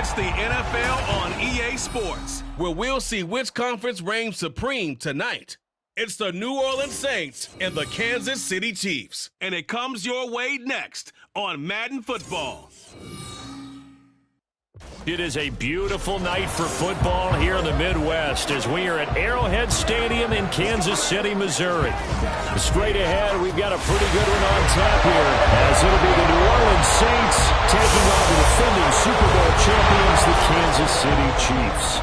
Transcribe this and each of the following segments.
It's the NFL on EA Sports, where we'll see which conference reigns supreme tonight. It's the New Orleans Saints and the Kansas City Chiefs. And it comes your way next on Madden Football. It is a beautiful night for football here in the Midwest as we are at Arrowhead Stadium in Kansas City, Missouri. Straight ahead, we've got a pretty good one on tap here as it'll be the New Orleans Saints taking on the defending Super Bowl champions, the Kansas City Chiefs.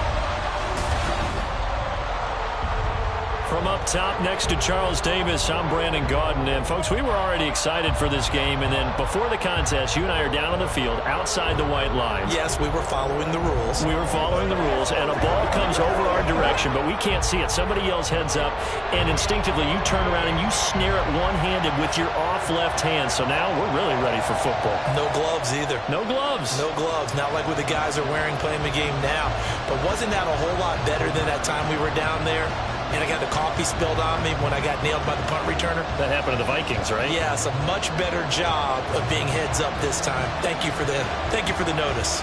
From up top next to Charles Davis, I'm Brandon Gaudin. And, folks, we were already excited for this game. And then before the contest, you and I are down on the field outside the white lines. Yes, we were following the rules. We were following the rules, and a ball comes over our direction, but we can't see it. Somebody yells heads up, and instinctively you turn around and you snare it one-handed with your off left hand. So now we're really ready for football. No gloves either. No gloves. No gloves. Not like what the guys are wearing playing the game now. But wasn't that a whole lot better than that time we were down there? And I got the coffee spilled on me when I got nailed by the punt returner. That happened to the Vikings, right? Yeah, it's a much better job of being heads up this time. Thank you for the notice.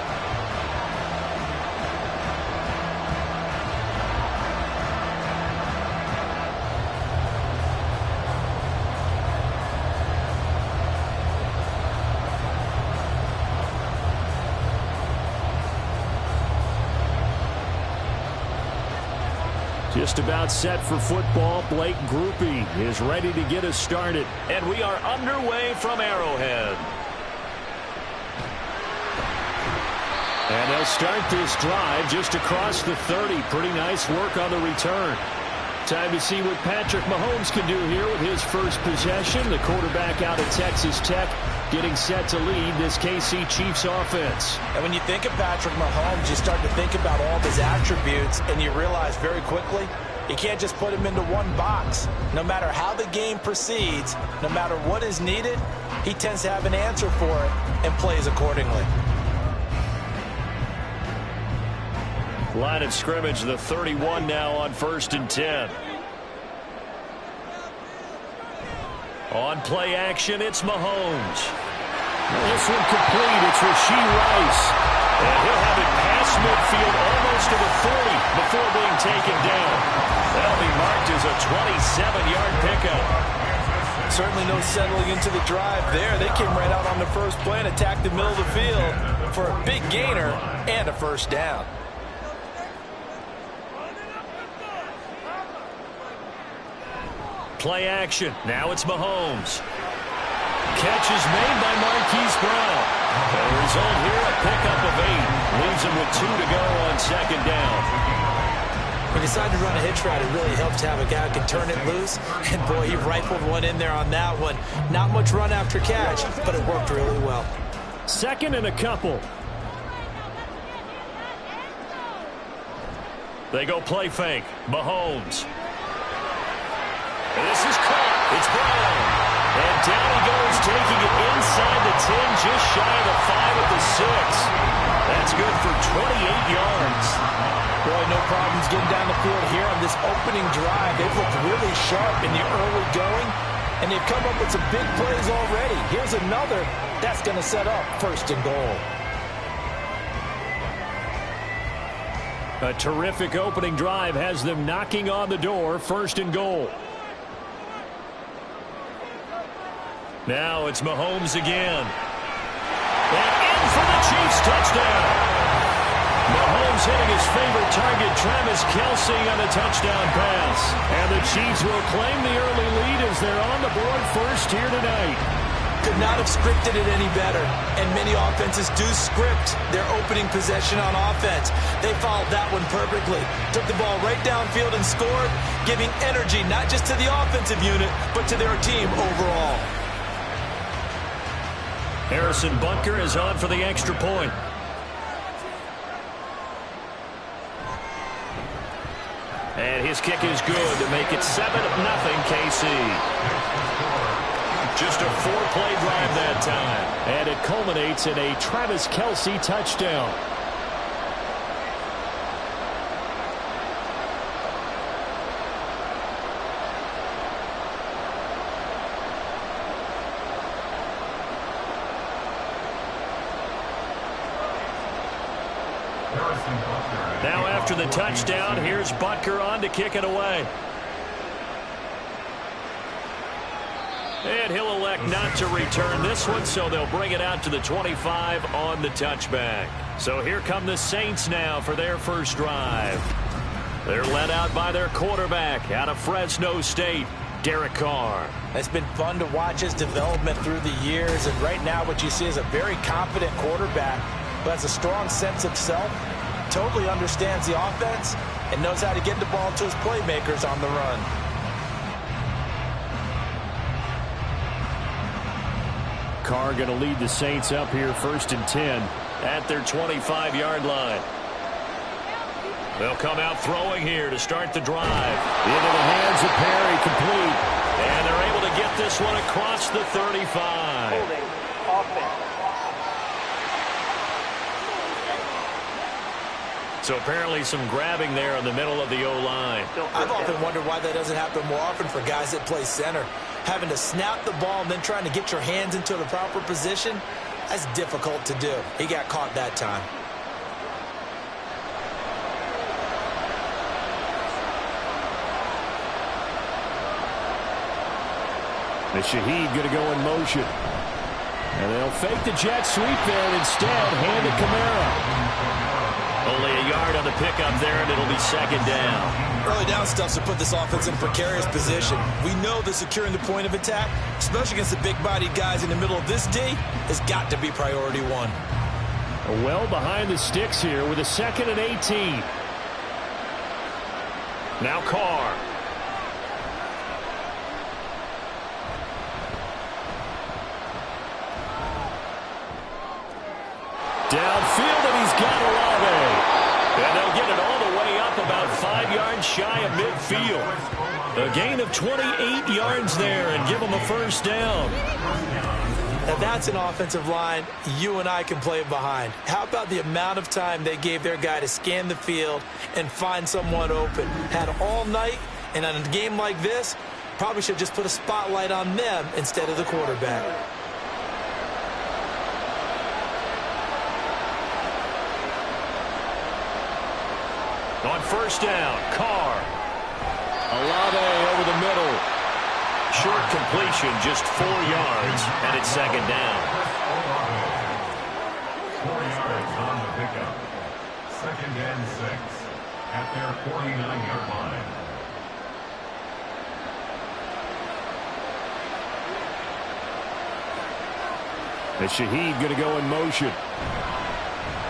Just about set for football. Blake Groupie is ready to get us started. And we are underway from Arrowhead. And they'll start this drive just across the 30. Pretty nice work on the return. Time to see what Patrick Mahomes can do here with his first possession. The quarterback out of Texas Tech getting set to lead this KC Chiefs offense. And when you think of Patrick Mahomes, you start to think about all of his attributes, and you realize very quickly you can't just put him into one box. No matter how the game proceeds, no matter what is needed, he tends to have an answer for it and plays accordingly. Line of scrimmage, the 31 now on 1st and 10. On play action, it's Mahomes. This one complete. It's Rashee Rice. And he'll have it past midfield almost to the 40 before being taken down. That'll be marked as a 27-yard pickup. Certainly no settling into the drive there. They came right out on the first play and attacked the middle of the field for a big gainer and a first down. Play action. Now it's Mahomes. Catch is made by Marquise Brown. The result here, a pickup of 8. Leaves him with 2 to go on 2nd down. When you decide to run a hitch route, it really helps to have a guy who can turn it loose. And, boy, he rifled one in there on that one. Not much run after catch, but it worked really well. 2nd and a couple. They go play fake. Mahomes. This is caught. It's Brown. And down he goes, taking it inside the 10, just shy of the 5 at the 6. That's good for 28 yards. Boy, no problems getting down the field here on this opening drive. They've looked really sharp in the early going, and they've come up with some big plays already. Here's another that's going to set up 1st and goal. A terrific opening drive has them knocking on the door, 1st and goal. Now it's Mahomes again. And in for the Chiefs touchdown. Mahomes hitting his favorite target, Travis Kelce, on a touchdown pass. And the Chiefs will claim the early lead as they're on the board first here tonight. Could not have scripted it any better. And many offenses do script their opening possession on offense. They followed that one perfectly. Took the ball right downfield and scored, giving energy not just to the offensive unit, but to their team overall. Harrison Butker is on for the extra point. And his kick is good to make it 7-0 KC. Just a 4-play drive that time. And it culminates in a Travis Kelce touchdown. Now after the touchdown, here's Butker on to kick it away. And he'll elect not to return this one, so they'll bring it out to the 25 on the touchback. So here come the Saints now for their first drive. They're led out by their quarterback out of Fresno State, Derek Carr. It's been fun to watch his development through the years, and right now what you see is a very confident quarterback who has a strong sense of self, totally understands the offense, and knows how to get the ball to his playmakers on the run. Carr going to lead the Saints up here 1st and 10 at their 25-yard line. They'll come out throwing here to start the drive. Into the hands of Perry, complete. And they're able to get this one across the 35. Holding offense. So apparently some grabbing there in the middle of the O-line. I've often wondered why that doesn't happen more often for guys that play center. Having to snap the ball and then trying to get your hands into the proper position, that's difficult to do. He got caught that time. The Shaheed going to go in motion. And they'll fake the jet sweep there and instead hand it Kamara. Only a yard on the pickup there, and it'll be 2nd down. Early down stuffs to put this offense in a precarious position. We know that securing the point of attack, especially against the big-bodied guys in the middle of this D, has got to be priority one. Well behind the sticks here with a 2nd and 18. Now Carr. Downfield, and he's got Olave. And they'll get it all the way up about 5 yards shy of midfield. A gain of 28 yards there and give them a 1st down. And that's an offensive line you and I can play behind. How about the amount of time they gave their guy to scan the field and find someone open? Had all night, and on a game like this, probably should just put a spotlight on them instead of the quarterback. On 1st down, Carr. Olave over the middle. Short completion, just 4 yards, and it's 2nd down. 4 yards on the pickup. 2nd and 6 at their 49-yard line. And Shaheed going to go in motion.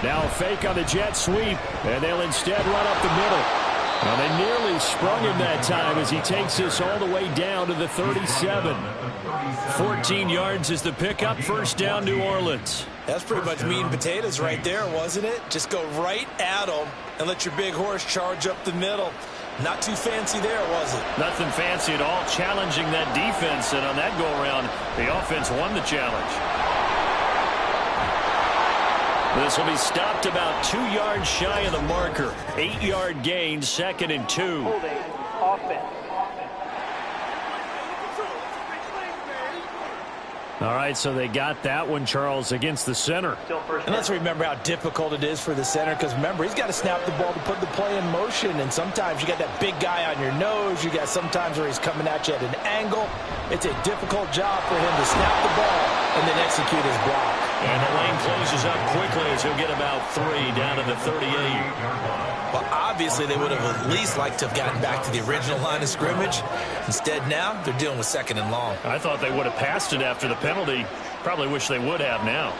Now a fake on the jet sweep, and they'll instead run up the middle. Now they nearly sprung him that time as he takes this all the way down to the 37. 14 yards is the pickup. 1st down, New Orleans. That's pretty much meat and potatoes right there, wasn't it? Just go right at them and let your big horse charge up the middle. Not too fancy there, was it? Nothing fancy at all, challenging that defense, and on that go-around, the offense won the challenge. This will be stopped about 2 yards shy of the marker. 8-yard gain, 2nd and 2. Holding offense. All right, so they got that one, Charles, against the center. And let's remember how difficult it is for the center, because remember, he's got to snap the ball to put the play in motion, and sometimes you got that big guy on your nose. You got sometimes where he's coming at you at an angle. It's a difficult job for him to snap the ball and then execute his block. And the lane closes up quickly as he'll get about 3 down to the 38. Well, obviously they would have at least liked to have gotten back to the original line of scrimmage. Instead now, they're dealing with 2nd and long. I thought they would have passed it after the penalty. Probably wish they would have now.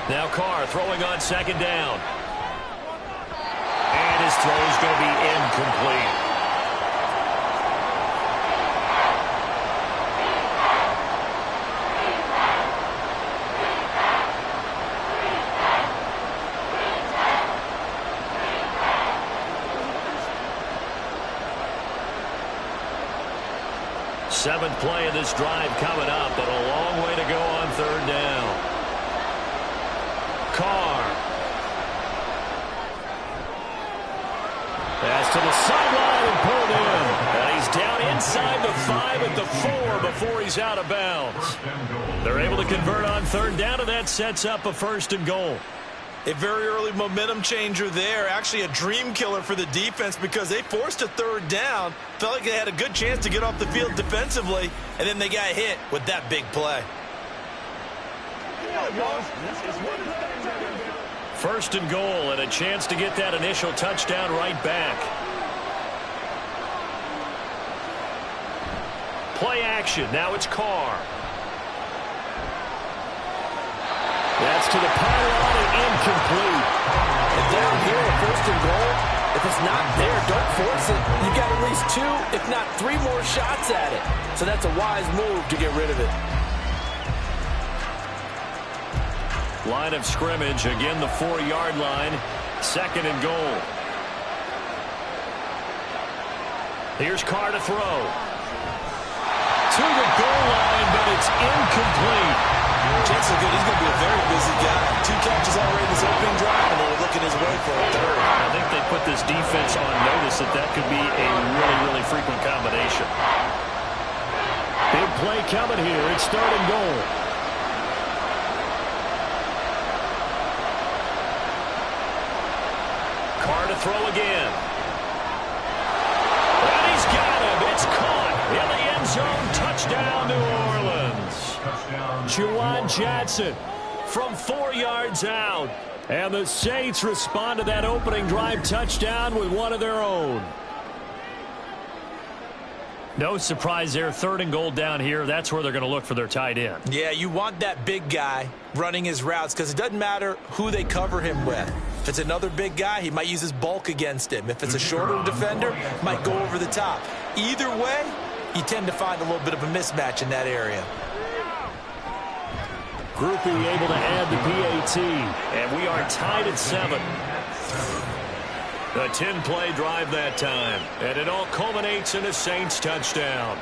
Now Carr throwing on 2nd down. And his throw is going to be incomplete. Seventh play of this drive coming up, but a long way to go on 3rd down. Carr. Pass to the sideline and pulled in. And he's down inside the 5 at the 4 before he's out of bounds. They're able to convert on third down, and that sets up a 1st and goal. A very early momentum changer there. Actually a dream killer for the defense because they forced a 3rd down. Felt like they had a good chance to get off the field defensively, and then they got hit with that big play. 1st and goal, and a chance to get that initial touchdown right back. Play action. Now it's Carr. That's to the pylon and incomplete. And down here, a 1st and goal, if it's not there, don't force it. You've got at least 2, if not 3 more shots at it. So that's a wise move to get rid of it. Line of scrimmage, again the 4-yard line. 2nd and goal. Here's Carr to throw. To the goal line, but it's incomplete. Chance is good. He's going to be a very busy guy. 2 catches already in this opening drive, and they're looking his way for a 3rd. I think they put this defense on notice that could be a really, really frequent combination. Big play coming here. It's 3rd and goal. Carr to throw again. And he's got him. It's caught in the end zone. Touchdown, New Orleans. Juwan Johnson from 4 yards out. And the Saints respond to that opening drive touchdown with one of their own. No surprise there. 3rd and goal down here. That's where they're going to look for their tight end. Yeah, you want that big guy running his routes because it doesn't matter who they cover him with. If it's another big guy, he might use his bulk against him. If it's a shorter defender, might go over the top. Either way, you tend to find a little bit of a mismatch in that area. Groupie able to add the PAT, and we are tied at 7. A 10-play drive that time, and it all culminates in a Saints touchdown.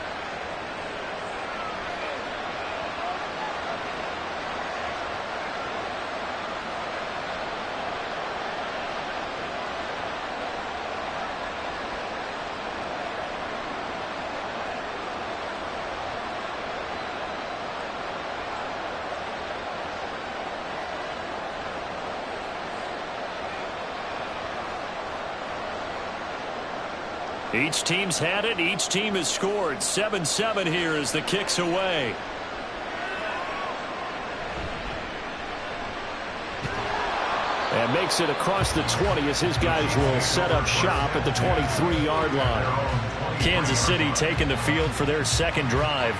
Each team's had it. Each team has scored. 7-7 here as the kick's away. And makes it across the 20 as his guys will set up shop at the 23-yard line. Kansas City taking the field for their 2nd drive.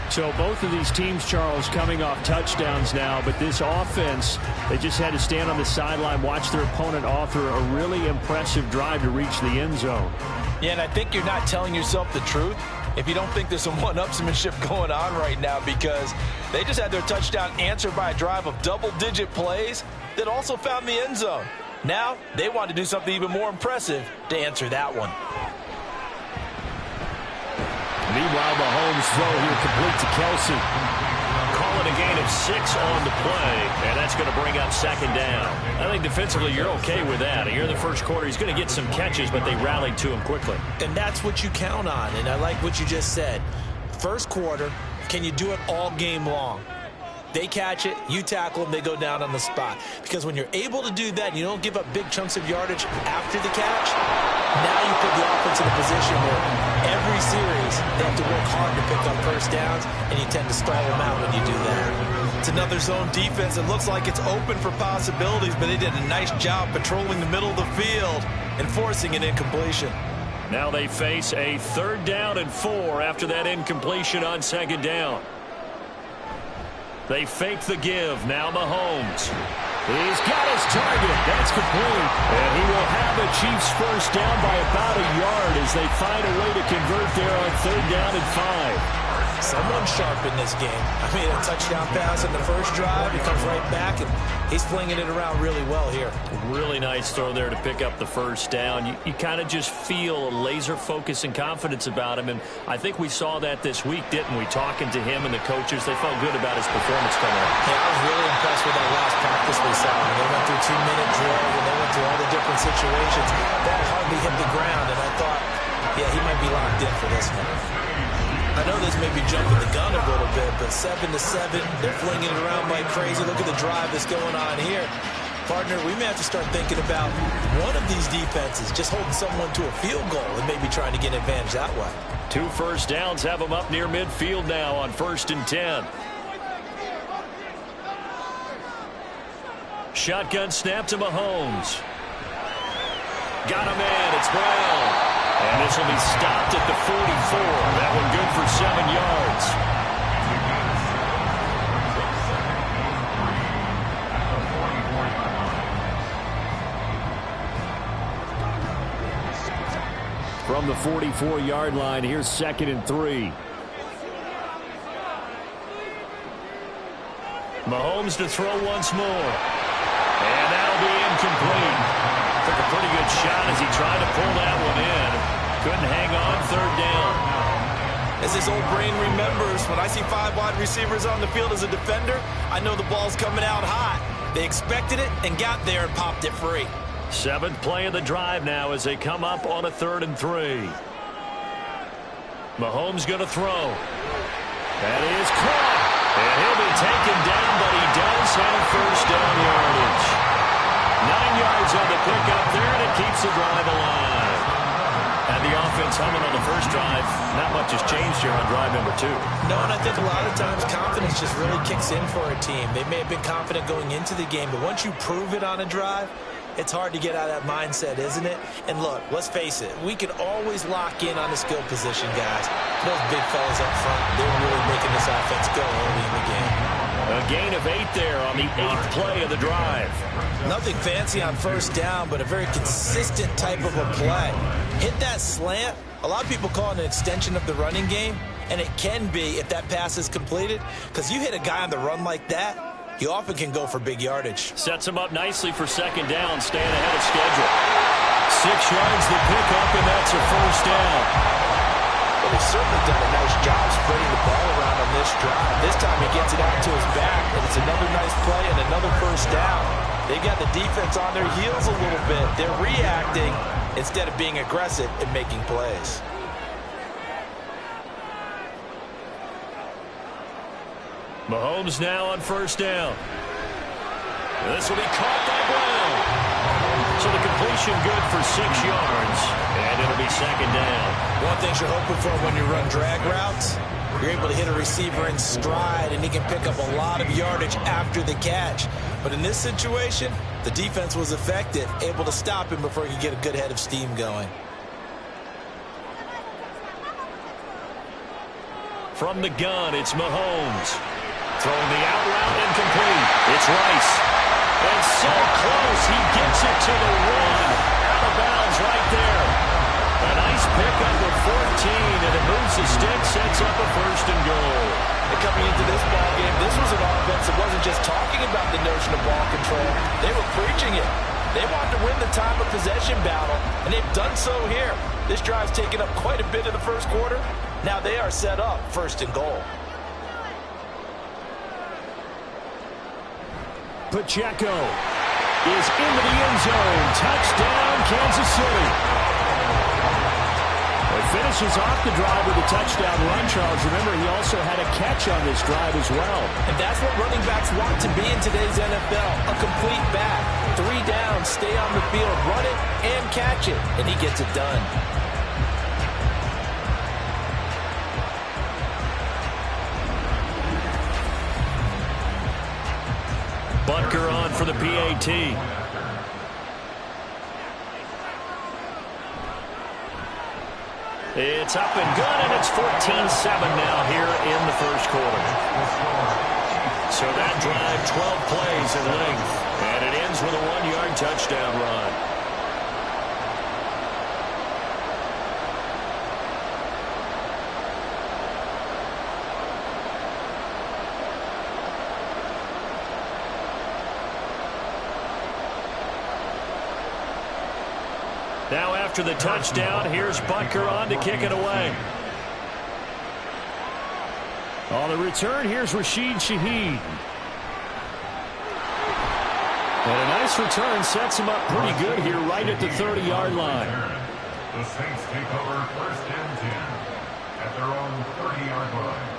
So both of these teams, Charles, coming off touchdowns now, but this offense, they just had to stand on the sideline, watch their opponent author a really impressive drive to reach the end zone. Yeah, and I think you're not telling yourself the truth if you don't think there's some one-upsmanship going on right now, because they just had their touchdown answered by a drive of double-digit plays that also found the end zone. Now, they want to do something even more impressive to answer that one. Meanwhile, Mahomes' throw here complete to Kelsey. Call it a gain of 6 on the play, and that's going to bring up 2nd down. I think defensively you're okay with that. Here in the first quarter, he's going to get some catches, but they rallied to him quickly. And that's what you count on, and I like what you just said. First quarter, can you do it all game long? They catch it, you tackle them, they go down on the spot. Because when you're able to do that, you don't give up big chunks of yardage after the catch, now you put the offense in a position where every series they have to work hard to pick up first downs, and you tend to stall them out when you do that. It's another zone defense. It looks like it's open for possibilities, but they did a nice job patrolling the middle of the field and forcing an incompletion. Now they face a 3rd down and 4 after that incompletion on 2nd down. They fake the give. Now Mahomes. He's got his target. That's complete. And he will have the Chiefs first down by about a yard as they find a way to convert there on 3rd down and 5. Someone sharp in this game. I mean, a touchdown pass in the first drive. He comes right back, and he's flinging it around really well here. Really nice throw there to pick up the first down. You kind of just feel a laser focus and confidence about him, and I think we saw that this week, didn't we? Talking to him and the coaches, they felt good about his performance coming up. Yeah, I was really impressed with that last practice we saw. When they went through 2-minute drills, and they went through all the different situations, that hardly hit the ground, and I thought, Yeah, he might be locked in for this one. I know this may be jumping the gun a little bit, but 7-7, they're flinging it around like crazy. Look at the drive that's going on here. Partner, we may have to start thinking about one of these defenses just holding someone to a field goal and maybe trying to get an advantage that way. 2 first downs have them up near midfield now on 1st and 10. Shotgun snap to Mahomes. Got him in. It's Brown. And this will be stopped at the 44. That one good for 7 yards. From the 44-yard line, here's 2nd and 3. Mahomes to throw once more. And that'll be incomplete. Took a pretty good shot as he tried to pull that one in. Couldn't hang on 3rd down. As his old brain remembers, when I see 5 wide receivers on the field as a defender, I know the ball's coming out hot. They expected it and got there and popped it free. 7th play of the drive now as they come up on a 3rd and 3. Mahomes going to throw. That is caught. And he'll be taken down, but he does have 1st down yardage. 9 yards on the pickup there, and it keeps the drive alive. And the offense humming on the first drive. Not much has changed here on drive number 2. No, and I think a lot of times confidence just really kicks in for a team. They may have been confident going into the game, but once you prove it on a drive, it's hard to get out of that mindset, isn't it? And look, let's face it, we can always lock in on the skill position, guys. Those big fellas up front, they're really making this offense go early in the game. A gain of 8 there on the 8th play of the drive. Nothing fancy on 1st down, but a very consistent type of a play. Hit that slant. A lot of people call it an extension of the running game, and it can be if that pass is completed, because you hit a guy on the run like that, you often can go for big yardage. Sets him up nicely for 2nd down, staying ahead of schedule. 6 yards the pickup, and that's a 1st down. Well, he's certainly done a nice job spreading the ball around on this drive. This time he gets it out to his back, and it's another nice play and another 1st down. They've got the defense on their heels a little bit. They're reacting instead of being aggressive and making plays. Mahomes now on 1st down. This will be caught by Brown. So the completion good for 6 yards, and it'll be 2nd down. One thing you're hoping for when you run drag routes, you're able to hit a receiver in stride, and he can pick up a lot of yardage after the catch. But in this situation, the defense was effective, able to stop him before he could get a good head of steam going. From the gun, it's Mahomes. Throwing the out route, incomplete. It's Rice. And so close, he gets it to the 1. Out of bounds right there. A nice pickup with 14, and it moves the stick, sets up a 1st and goal. And coming into this ball game, this was an offense that wasn't just talking about the notion of ball control. They were preaching it. They wanted to win the time of possession battle, and they've done so here. This drive's taken up quite a bit of the 1st quarter. Now they are set up 1st and goal. Pacheco is into the end zone. Touchdown, Kansas City. He finishes off the drive with a touchdown run, Charles. Remember, he also had a catch on this drive as well. And that's what running backs want to be in today's NFL, a complete back. 3 down, stay on the field, run it, and catch it. And he gets it done. Butker on for the PAT. It's up and good, and it's 14-7 now here in the 1st quarter. So that drive, 12 plays in length, and it ends with a 1-yard touchdown run. Now after the touchdown, here's Butker on to kick it away. On the return, here's Rashid Shaheed. And a nice return sets him up pretty good here right at the 30-yard line. The Saints take over first and 10 at their own 30-yard line.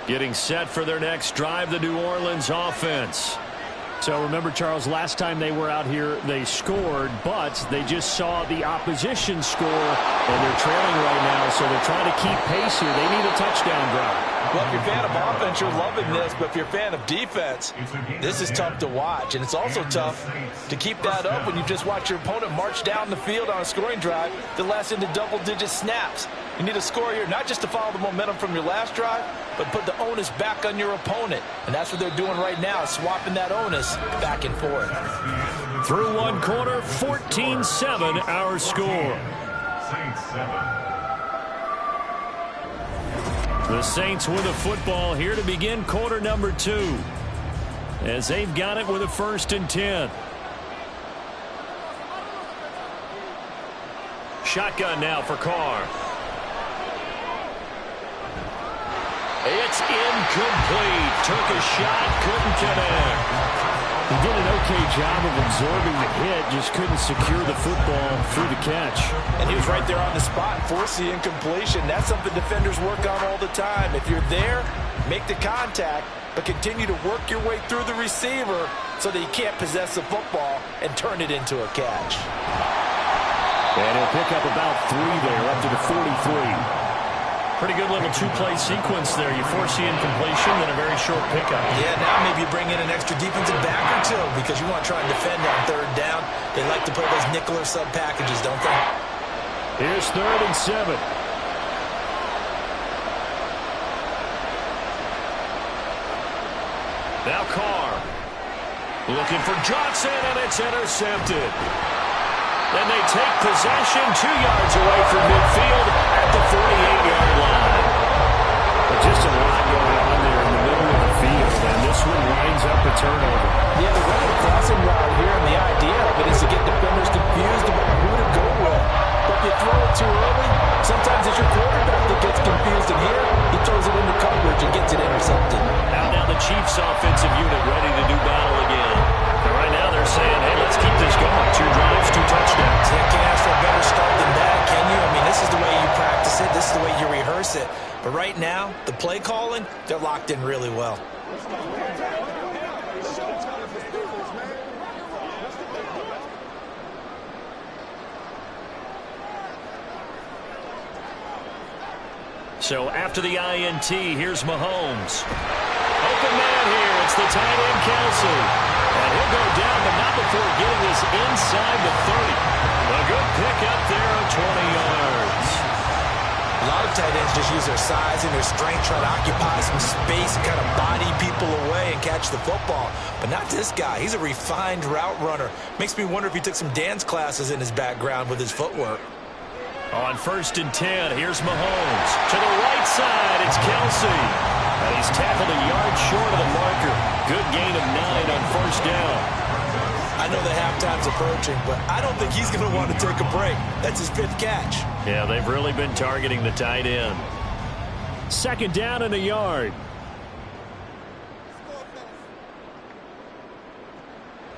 Getting set for their next drive, the New Orleans offense. So remember, Charles, last time they were out here, they scored, but they just saw the opposition score, and they're trailing right now, so they're trying to keep pace here. They need a touchdown drive. Well, if you're a fan of offense, you're loving this, but if you're a fan of defense, this is tough to watch, and it's also tough to keep that up when you just watch your opponent march down the field on a scoring drive that lasts into double-digit snaps. You need a score here, not just to follow the momentum from your last drive, but put the onus back on your opponent. And that's what they're doing right now, swapping that onus back and forth. Through one quarter, 14-7 our score. Saints 7. The Saints with the football here to begin quarter number 2. As they've got it with a 1st and 10. Shotgun now for Carr. It's incomplete. Took a shot, couldn't connect. He did an okay job of absorbing the hit, just couldn't secure the football through the catch. And he was right there on the spot, force the incompletion. That's something defenders work on all the time. If you're there, make the contact, but continue to work your way through the receiver so that he can't possess the football and turn it into a catch. And he'll pick up about 3 there, up to the 43. Pretty good little two-play sequence there. You force the incompletion, then a very short pickup. Yeah, now maybe you bring in an extra defensive back or two because you want to try and defend on 3rd down. They like to play those nickel or sub packages, don't they? Here's 3rd and 7. Now Carr. Looking for Johnson, and it's intercepted. Then they take possession 2 yards away from midfield at the 48-yard line. But just a lot going on there in the middle of the field, and this one winds up a turnover. Yeah, they're running a crossing route here, and the idea of it is to get defenders confused about who to go with. But if you throw it too early, sometimes it's your quarterback that gets confused, and here he throws it into coverage and gets it intercepted. Now the Chiefs offensive unit ready to do battle again. And right now they're saying, hey, let's keep this going. 2 drives, 2 touchdowns. You can't ask for a better start than that, can you? I mean, this is the way you practice it. This is the way you rehearse it. But right now, the play calling, they're locked in really well. So after the INT, here's Mahomes. Open man here. It's the tight end, Kelsey. And he'll go down, but not before getting this inside the 30. A good pick up there of 20 yards. A lot of tight ends just use their size and their strength, try to occupy some space and kind of body people away and catch the football. But not this guy. He's a refined route runner. Makes me wonder if he took some dance classes in his background with his footwork. On 1st and 10, here's Mahomes. To the right side, it's Kelsey. And he's tackled a yard short of the marker. Good gain of 9 on 1st down. I know the halftime's approaching, but I don't think he's going to want to take a break. That's his 5th catch. Yeah, they've really been targeting the tight end. 2nd down and a yard.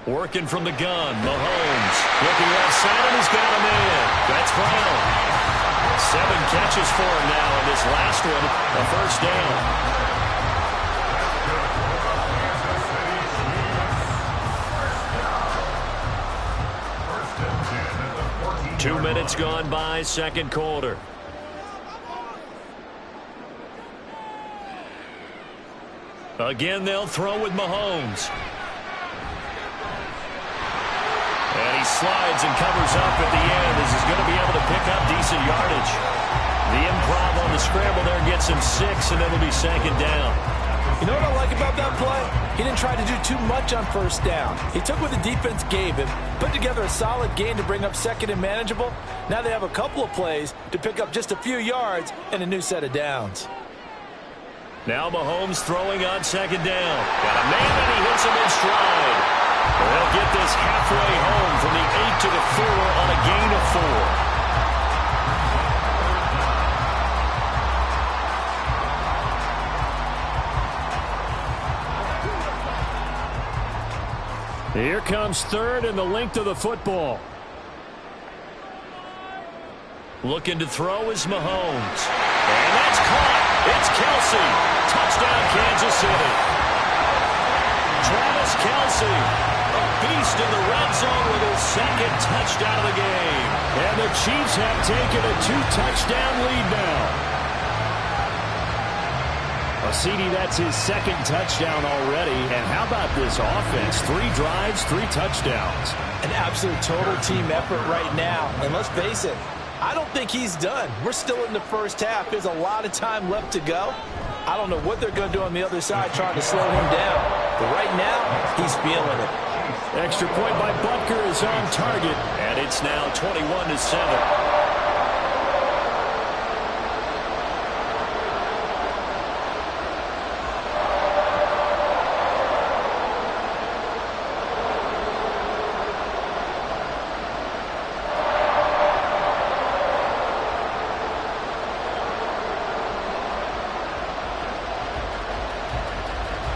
Working from the gun, Mahomes. Looking left side, and he's got him in. That's Brown. 7 catches for him now, and this last one, a 1st down. 2 minutes gone by, 2nd quarter. Again, they'll throw with Mahomes. And he slides and covers up at the end as he's going to be able to pick up decent yardage. The improv on the scramble there gets him 6, and it'll be 2nd down. You know what I like about that play? He didn't try to do too much on 1st down. He took what the defense gave him, put together a solid gain to bring up 2nd and manageable. Now they have a couple of plays to pick up just a few yards and a new set of downs. Now Mahomes throwing on 2nd down. Got a man, and he hits him in stride. They'll get this halfway home from the 8 to the 4 on a gain of 4. Here comes third and the length of the football. Looking to throw is Mahomes. And that's caught. It's Kelsey. Touchdown, Kansas City. Travis Kelsey, a beast in the red zone with his second touchdown of the game. And the Chiefs have taken a 2-touchdown lead now. Well, CD, that's his second touchdown already. And how about this offense? 3 drives, 3 touchdowns. An absolute total team effort right now. And let's face it, I don't think he's done. We're still in the first half. There's a lot of time left to go. I don't know what they're going to do on the other side trying to slow him down. But right now, he's feeling it. Extra point by Butker is on target. And it's now 21-7.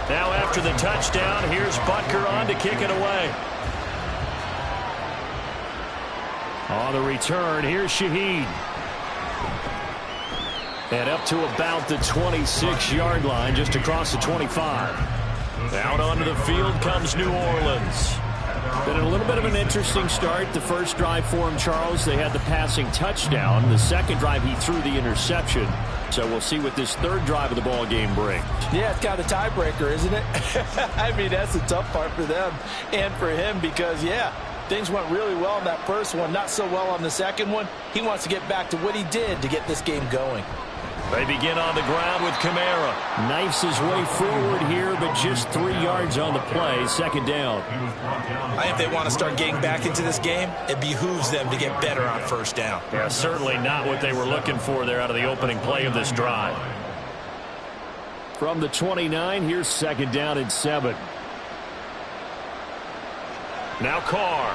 Now after the touchdown, here's Butker on to kick it away. On the return, here's Shaheed. And up to about the 26-yard line, just across the 25. Out onto the field comes New Orleans. Been a little bit of an interesting start. The first drive for him, Charles, they had the passing touchdown. The second drive, he threw the interception. So we'll see what this third drive of the ball game brings. Yeah, it's kind of a tiebreaker, isn't it? I mean, that's the tough part for them and for him because, yeah, things went really well in that first one, not so well on the second one. He wants to get back to what he did to get this game going. They begin on the ground with Kamara. Knifes his way forward here, but just 3 yards on the play. Second down. I think if they want to start getting back into this game, it behooves them to get better on first down. Yeah, certainly not what they were looking for there out of the opening play of this drive. From the 29, here's second down and 7. Now Carr.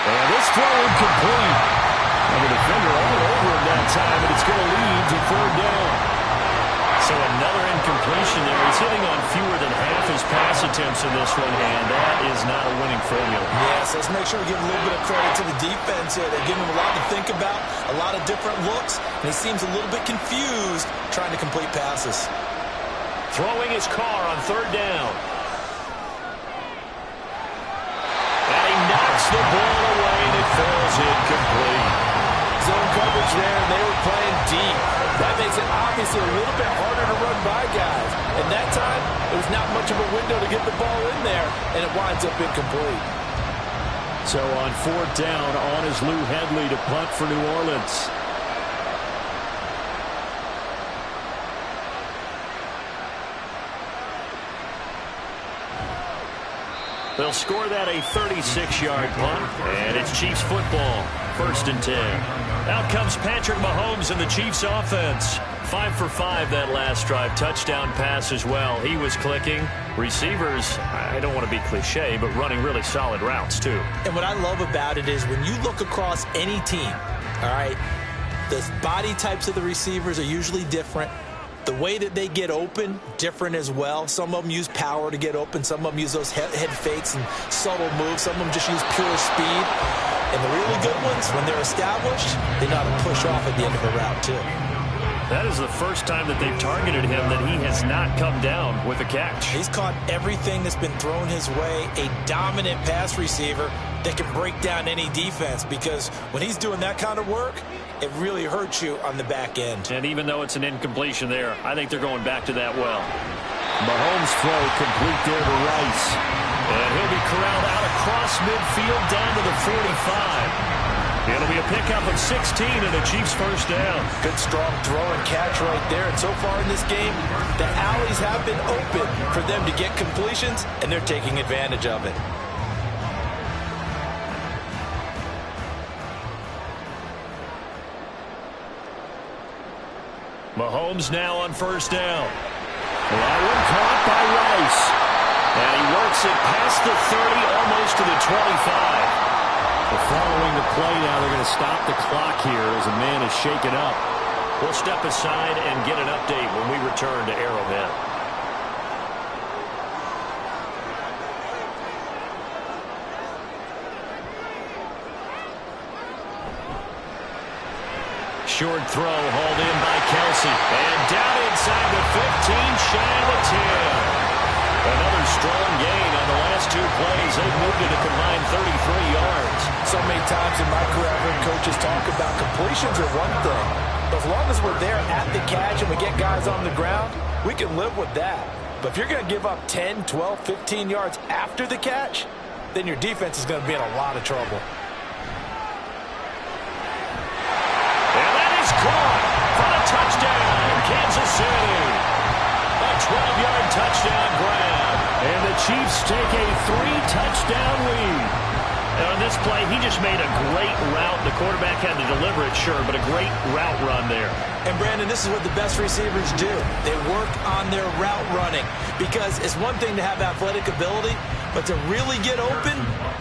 And this throw incomplete. And the defender all over him that time, and it's going to lead to third down. So another incompletion there. He's hitting on fewer than half his pass attempts in this one, and that is not a winning formula. Yes, let's make sure we give a little bit of credit to the defense here. They're giving him a lot to think about, a lot of different looks, and he seems a little bit confused trying to complete passes. Throwing his Carr on third down. And he knocks the ball away, and it falls incomplete. Zone coverage there, and they were playing deep. That makes it obviously a little bit harder to run by guys. And that time, it was not much of a window to get the ball in there, and it winds up incomplete. So on fourth down, on is Lou Hedley to punt for New Orleans. They'll score that a 36-yard punt, and it's Chiefs football, 1st and 10. Out comes Patrick Mahomes in the Chiefs offense. 5 for 5 that last drive. Touchdown pass as well. He was clicking. Receivers, I don't want to be cliche, but running really solid routes too. And what I love about it is when you look across any team, all right, the body types of the receivers are usually different. The way that they get open, different as well. Some of them use power to get open. Some of them use those head fakes and subtle moves. Some of them just use pure speed. And the really good ones, when they're established, they know how to push off at the end of a route, too. That is the first time that they've targeted him that he has not come down with a catch. He's caught everything that's been thrown his way. A dominant pass receiver that can break down any defense because when he's doing that kind of work, it really hurts you on the back end. And even though it's an incompletion there, I think they're going back to that well. Mahomes' throw complete there to Rice. And he'll be corralled out across midfield down to the 45. It'll be a pickup of 16 and a Chiefs first down. Good strong throw and catch right there. And so far in this game, the alleys have been open for them to get completions, and they're taking advantage of it. Mahomes now on first down. That one caught by Rice. And he works it past the 30, almost to the 25. Following the play now, they're going to stop the clock here as a man is shaken up. We'll step aside and get an update when we return to Arrowhead. short throw hauled in by Kelsey. And down inside the 15, shy of the 10. Another strong gain on the last 2 plays. They've moved it a combined 33 yards. So many times in my career, I've heard coaches talk about completions are one thing. But as long as we're there at the catch and we get guys on the ground, we can live with that. But if you're going to give up 10, 12, 15 yards after the catch, then your defense is going to be in a lot of trouble. And that is caught for the touchdown, Kansas City. A 12-yard touchdown grab. And the Chiefs take a 3-touchdown lead. And on this play, he just made a great route. The quarterback had to deliver it, sure, but a great route run there. And, Brandon, this is what the best receivers do. They work on their route running because it's one thing to have athletic ability, but to really get open,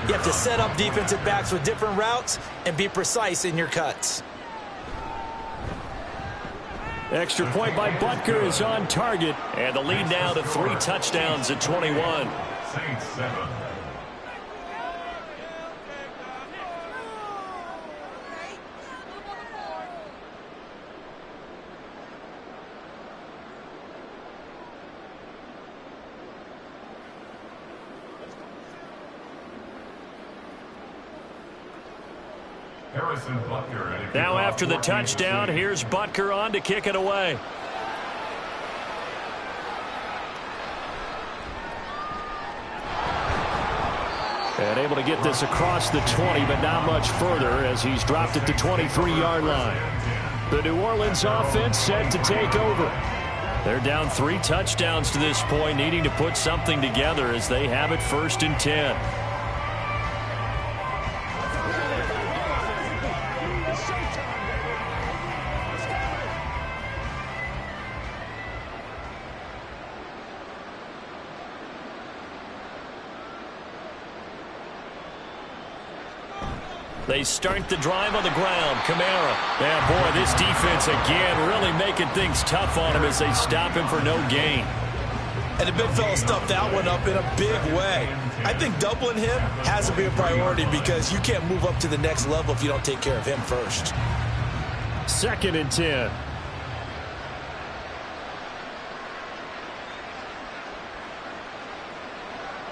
you have to set up defensive backs with different routes and be precise in your cuts. Extra point by Butker is on target. And the lead now to 3 touchdowns at 21. Saints 7. Now after the touchdown, here's Butker on to kick it away. And able to get this across the 20, but not much further as he's dropped it to 23-yard line. The New Orleans offense set to take over. They're down 3 touchdowns to this point, needing to put something together as they have it 1st and 10. They start the drive on the ground. Kamara. Yeah, boy, this defense again really making things tough on him as they stop him for no gain. And the big fella stuffed that one up in a big way. I think doubling him has to be a priority because you can't move up to the next level if you don't take care of him first. 2nd and 10.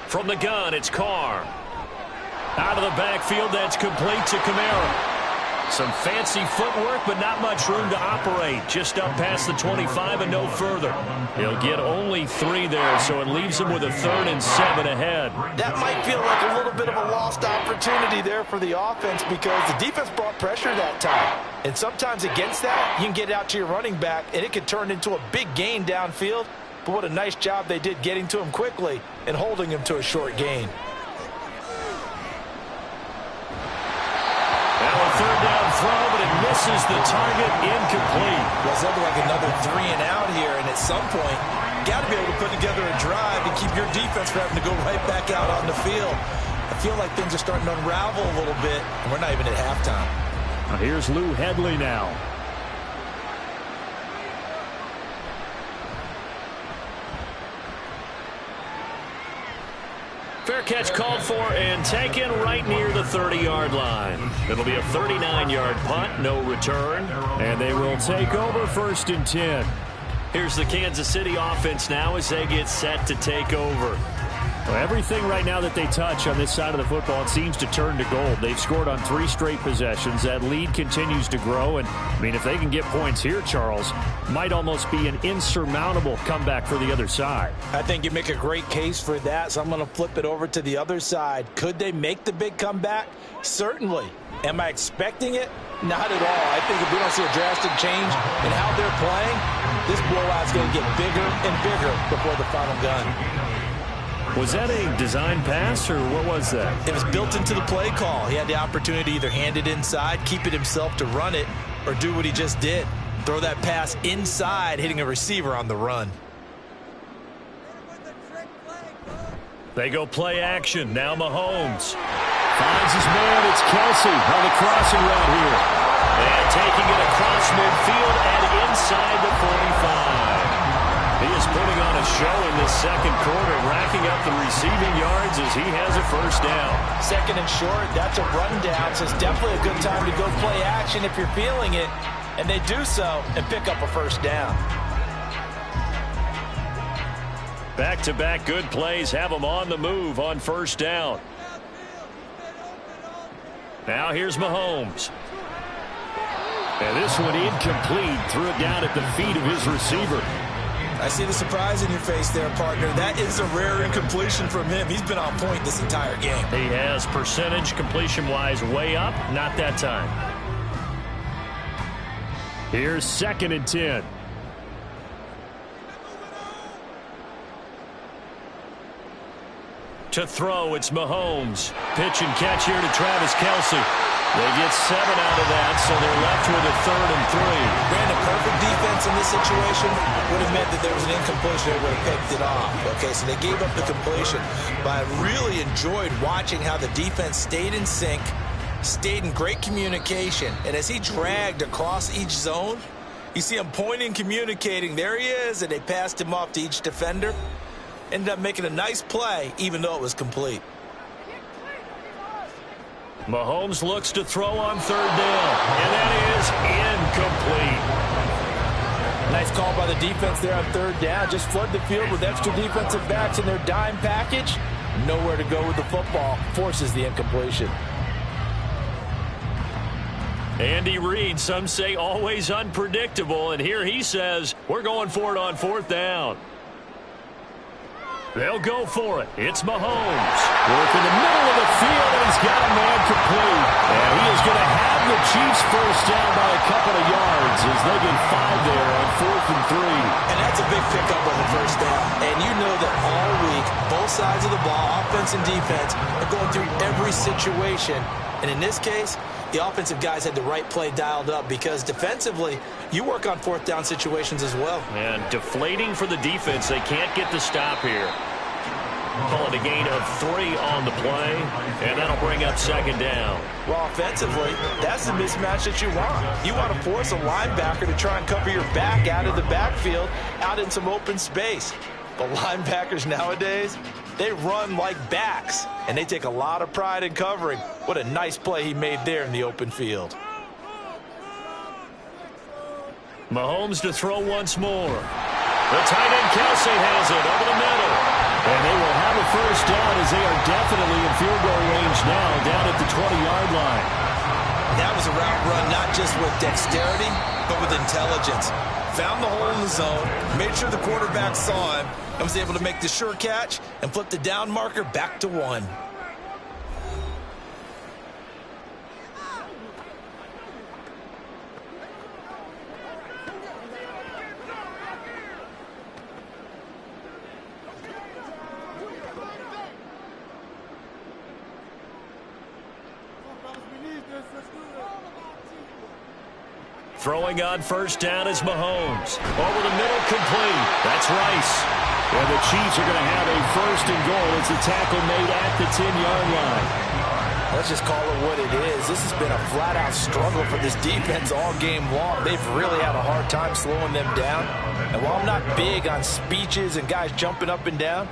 From the gun, it's Carr. Out of the backfield, that's complete to Kamara. Some fancy footwork, but not much room to operate. Just up past the 25 and no further. He'll get only 3 there, so it leaves him with a 3rd and 7 ahead. That might feel like a little bit of a lost opportunity there for the offense because the defense brought pressure that time. And sometimes against that, you can get out to your running back, and it can turn into a big gain downfield. But what a nice job they did getting to him quickly and holding him to a short gain. Now a 3rd down throw, but it misses the target, incomplete. Well, it's looking like another 3 and out here, and at some point, you got to be able to put together a drive and keep your defense from having to go right back out on the field. I feel like things are starting to unravel a little bit, and we're not even at halftime. Now here's Lou Hedley now. Fair catch called for and taken right near the 30-yard line. It'll be a 39-yard punt, no return, and they will take over 1st and 10. Here's the Kansas City offense now as they get set to take over. Well, everything right now that they touch on this side of the football, it seems to turn to gold. They've scored on 3 straight possessions. That lead continues to grow. And, I mean, if they can get points here, Charles, might almost be an insurmountable comeback for the other side. I think you make a great case for that, so I'm going to flip it over to the other side. Could they make the big comeback? Certainly. Am I expecting it? Not at all. I think if we don't see a drastic change in how they're playing, this blowout's going to get bigger and bigger before the final gun. Was that a design pass, or what was that? It was built into the play call. He had the opportunity to either hand it inside, keep it himself to run it, or do what he just did. Throw that pass inside, hitting a receiver on the run. They go play action. Now Mahomes finds his man. It's Kelsey on the crossing route here. And taking it across midfield and inside the 45. He is putting on a show in this second quarter, racking up the receiving yards as he has a 1st down. 2nd and short, that's a rundown, so it's definitely a good time to go play action if you're feeling it. And they do so and pick up a first down. Back-to-back good plays have them on the move on first down. Now here's Mahomes. And this one incomplete. Threw it down at the feet of his receiver. I see the surprise in your face there, partner. That is a rare incompletion from him. He's been on point this entire game. He has percentage completion-wise way up. Not that time. Here's 2nd and 10. To throw, it's Mahomes. Pitch and catch here to Travis Kelce. They get 7 out of that, so they're left with a 3rd and 3. Brandon, perfect defense in this situation would have meant that there was an incompletion. They would have picked it off. Okay, so they gave up the completion. But I really enjoyed watching how the defense stayed in sync, stayed in great communication. And as he dragged across each zone, you see him pointing, communicating. There he is, and they passed him off to each defender. Ended up making a nice play, even though it was complete. Mahomes looks to throw on 3rd down, and that is incomplete. Nice call by the defense there on 3rd down. Just flood the field with extra defensive backs in their dime package. Nowhere to go with the football. Forces the incompletion. Andy Reid, some say always unpredictable, and here he says we're going for it on 4th down. They'll go for it. It's Mahomes. Work in the middle of the field, and he's got a man complete. And he is going to have the Chiefs first down by a couple of yards as they get 5 there on 4th and 3. And that's a big pickup on the first down. And you know that all week, both sides of the ball, offense and defense, are going through every situation. And in this case, the offensive guys had the right play dialed up because defensively, you work on 4th down situations as well. And deflating for the defense. They can't get the stop here. Call it a gain of 3 on the play, and that'll bring up 2nd down. Well, offensively, that's the mismatch that you want. You want to force a linebacker to try and cover your back out of the backfield, out in some open space. But linebackers nowadays, they run like backs, and they take a lot of pride in covering. What a nice play he made there in the open field. Mahomes to throw once more. The tight end Kelce has it over the middle. And they will have a first down as they are definitely in field goal range now down at the 20-yard line. That was a route run not just with dexterity, but with intelligence. Found the hole in the zone, made sure the quarterback saw him, and was able to make the sure catch and flip the down marker back to 1. Throwing on first down is Mahomes. Over the middle, complete. That's Rice. And the Chiefs are going to have a first and goal as the tackle made at the 10-yard line. Let's just call it what it is. This has been a flat-out struggle for this defense all game long. They've really had a hard time slowing them down. And while I'm not big on speeches and guys jumping up and down,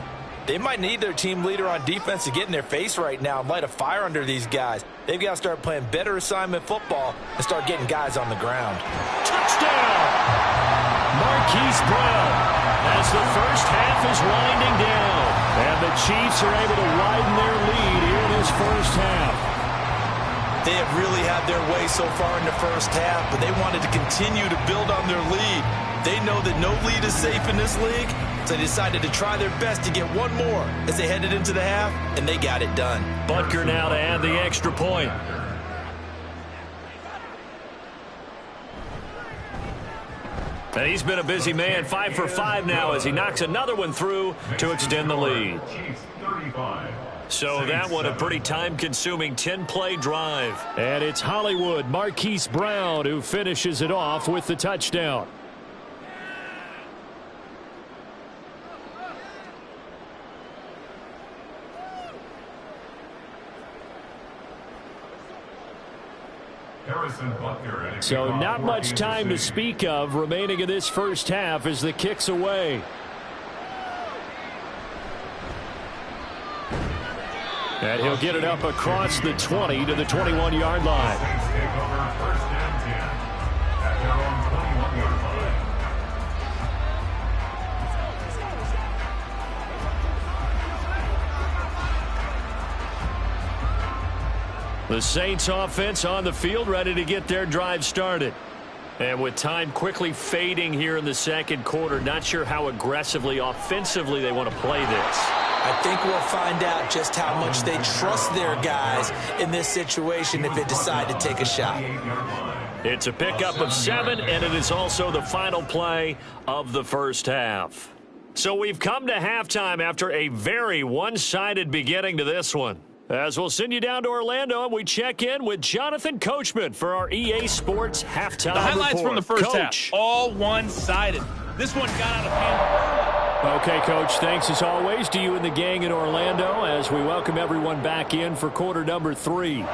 they might need their team leader on defense to get in their face right now and light a fire under these guys. They've got to start playing better assignment football and start getting guys on the ground. Touchdown! Marquise Brown as the first half is winding down. And the Chiefs are able to widen their lead here in this first half. They have really had their way so far in the first half, but they wanted to continue to build on their lead. They know that no lead is safe in this league, so they decided to try their best to get one more as they headed into the half, and they got it done. Butker now to add the extra point. And he's been a busy man, 5 for 5 now as he knocks another one through to extend the lead. So that one a pretty time-consuming 10-play drive. And it's Hollywood Marquise Brown who finishes it off with the touchdown. So not much time to speak of remaining in this first half as the kick's away. And he'll get it up across the 20 to the 21-yard line. The Saints offense on the field, ready to get their drive started. And with time quickly fading here in the second quarter, not sure how aggressively, offensively they want to play this. I think we'll find out just how much they trust their guys in this situation if they decide to take a shot. It's a pickup of 7, and it is also the final play of the first half. So we've come to halftime after a very one-sided beginning to this one. As we'll send you down to Orlando, and we check in with Jonathan Coachman for our EA Sports Halftime The highlights report. from the first Coach. half, all one-sided. This one got out of hand. Okay, Coach, thanks as always to you and the gang in Orlando as we welcome everyone back in for quarter number 3.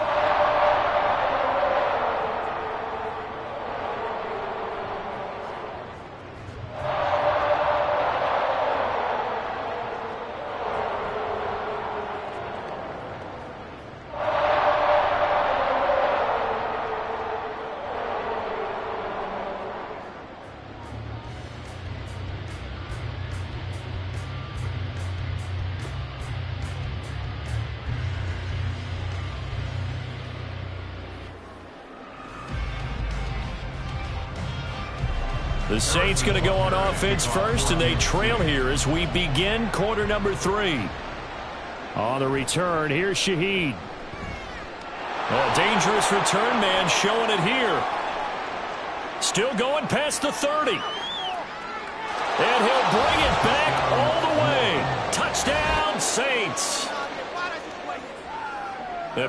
The Saints going to go on offense first, and they trail here as we begin quarter number 3. On the return, here's Shaheed. A dangerous return man showing it here. Still going past the 30. And he'll bring it back all the way. Touchdown, Saints.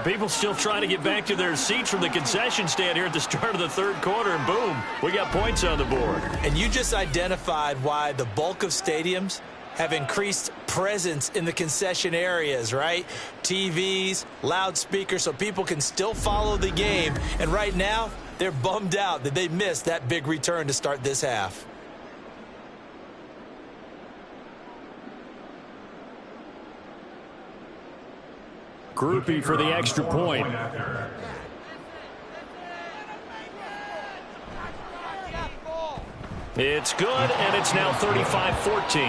People still trying to get back to their seats from the concession stand here at the start of the third quarter, and boom, we got points on the board. And you just identified why the bulk of stadiums have increased presence in the concession areas, right? TVs, loudspeakers, so people can still follow the game. And right now, they're bummed out that they missed that big return to start this half. Groupie for the extra point. It's good, and it's now 35-14.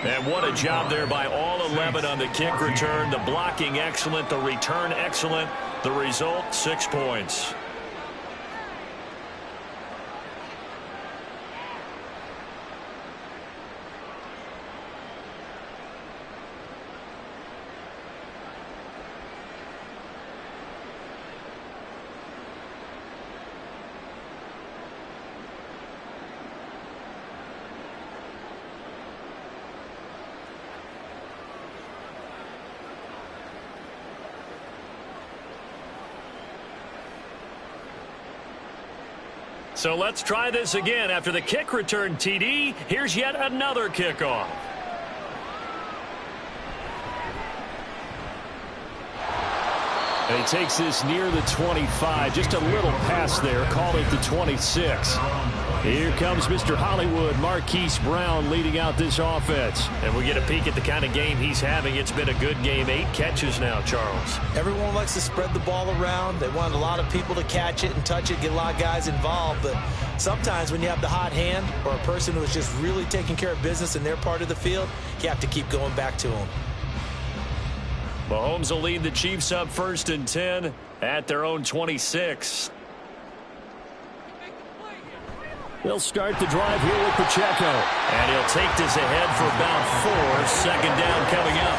And what a job there by all 11 on the kick return. The blocking excellent, the return excellent. The result, 6 points. So let's try this again. After the kick return TD, here's yet another kickoff. And he takes this near the 25. Just a little pass there. Call it the 26. Here comes Mr. Hollywood, Marquise Brown, leading out this offense. And we get a peek at the kind of game he's having. It's been a good game. 8 catches now, Charles. Everyone likes to spread the ball around. They want a lot of people to catch it and touch it, get a lot of guys involved. But sometimes when you have the hot hand or a person who is just really taking care of business in their part of the field, you have to keep going back to them. Mahomes will lead the Chiefs up 1st and 10 at their own 26. They'll start the drive here with Pacheco. And he'll take this ahead for about 4. Second down coming up.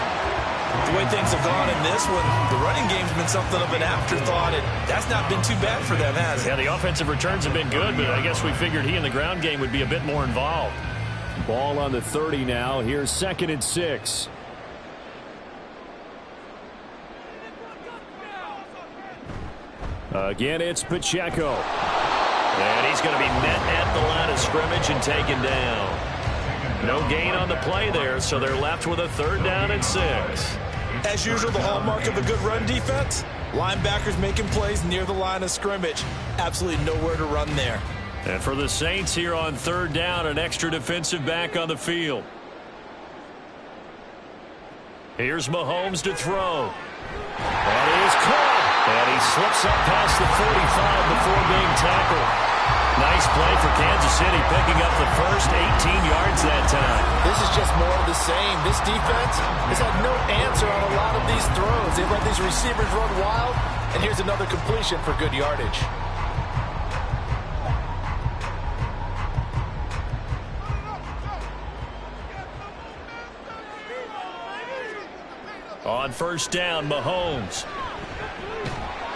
The way things have gone in this one, the running game's been something of an afterthought, and that's not been too bad for them, has it? Yeah, the offensive returns have been good, but I guess we figured he in the ground game would be a bit more involved. Ball on the 30 now. Here's 2nd and 6. Again, it's Pacheco. And he's going to be met at the line of scrimmage and taken down. No gain on the play there, so they're left with a 3rd down and 6. As usual, the hallmark of a good run defense, linebackers making plays near the line of scrimmage. Absolutely nowhere to run there. And for the Saints here on 3rd down, an extra defensive back on the field. Here's Mahomes to throw. That is caught. And he slips up past the 45 before being tackled. Nice play for Kansas City, picking up the first 18 yards that time. This is just more of the same. This defense has had no answer on a lot of these throws. They've let these receivers run wild, and here's another completion for good yardage. On first down, Mahomes.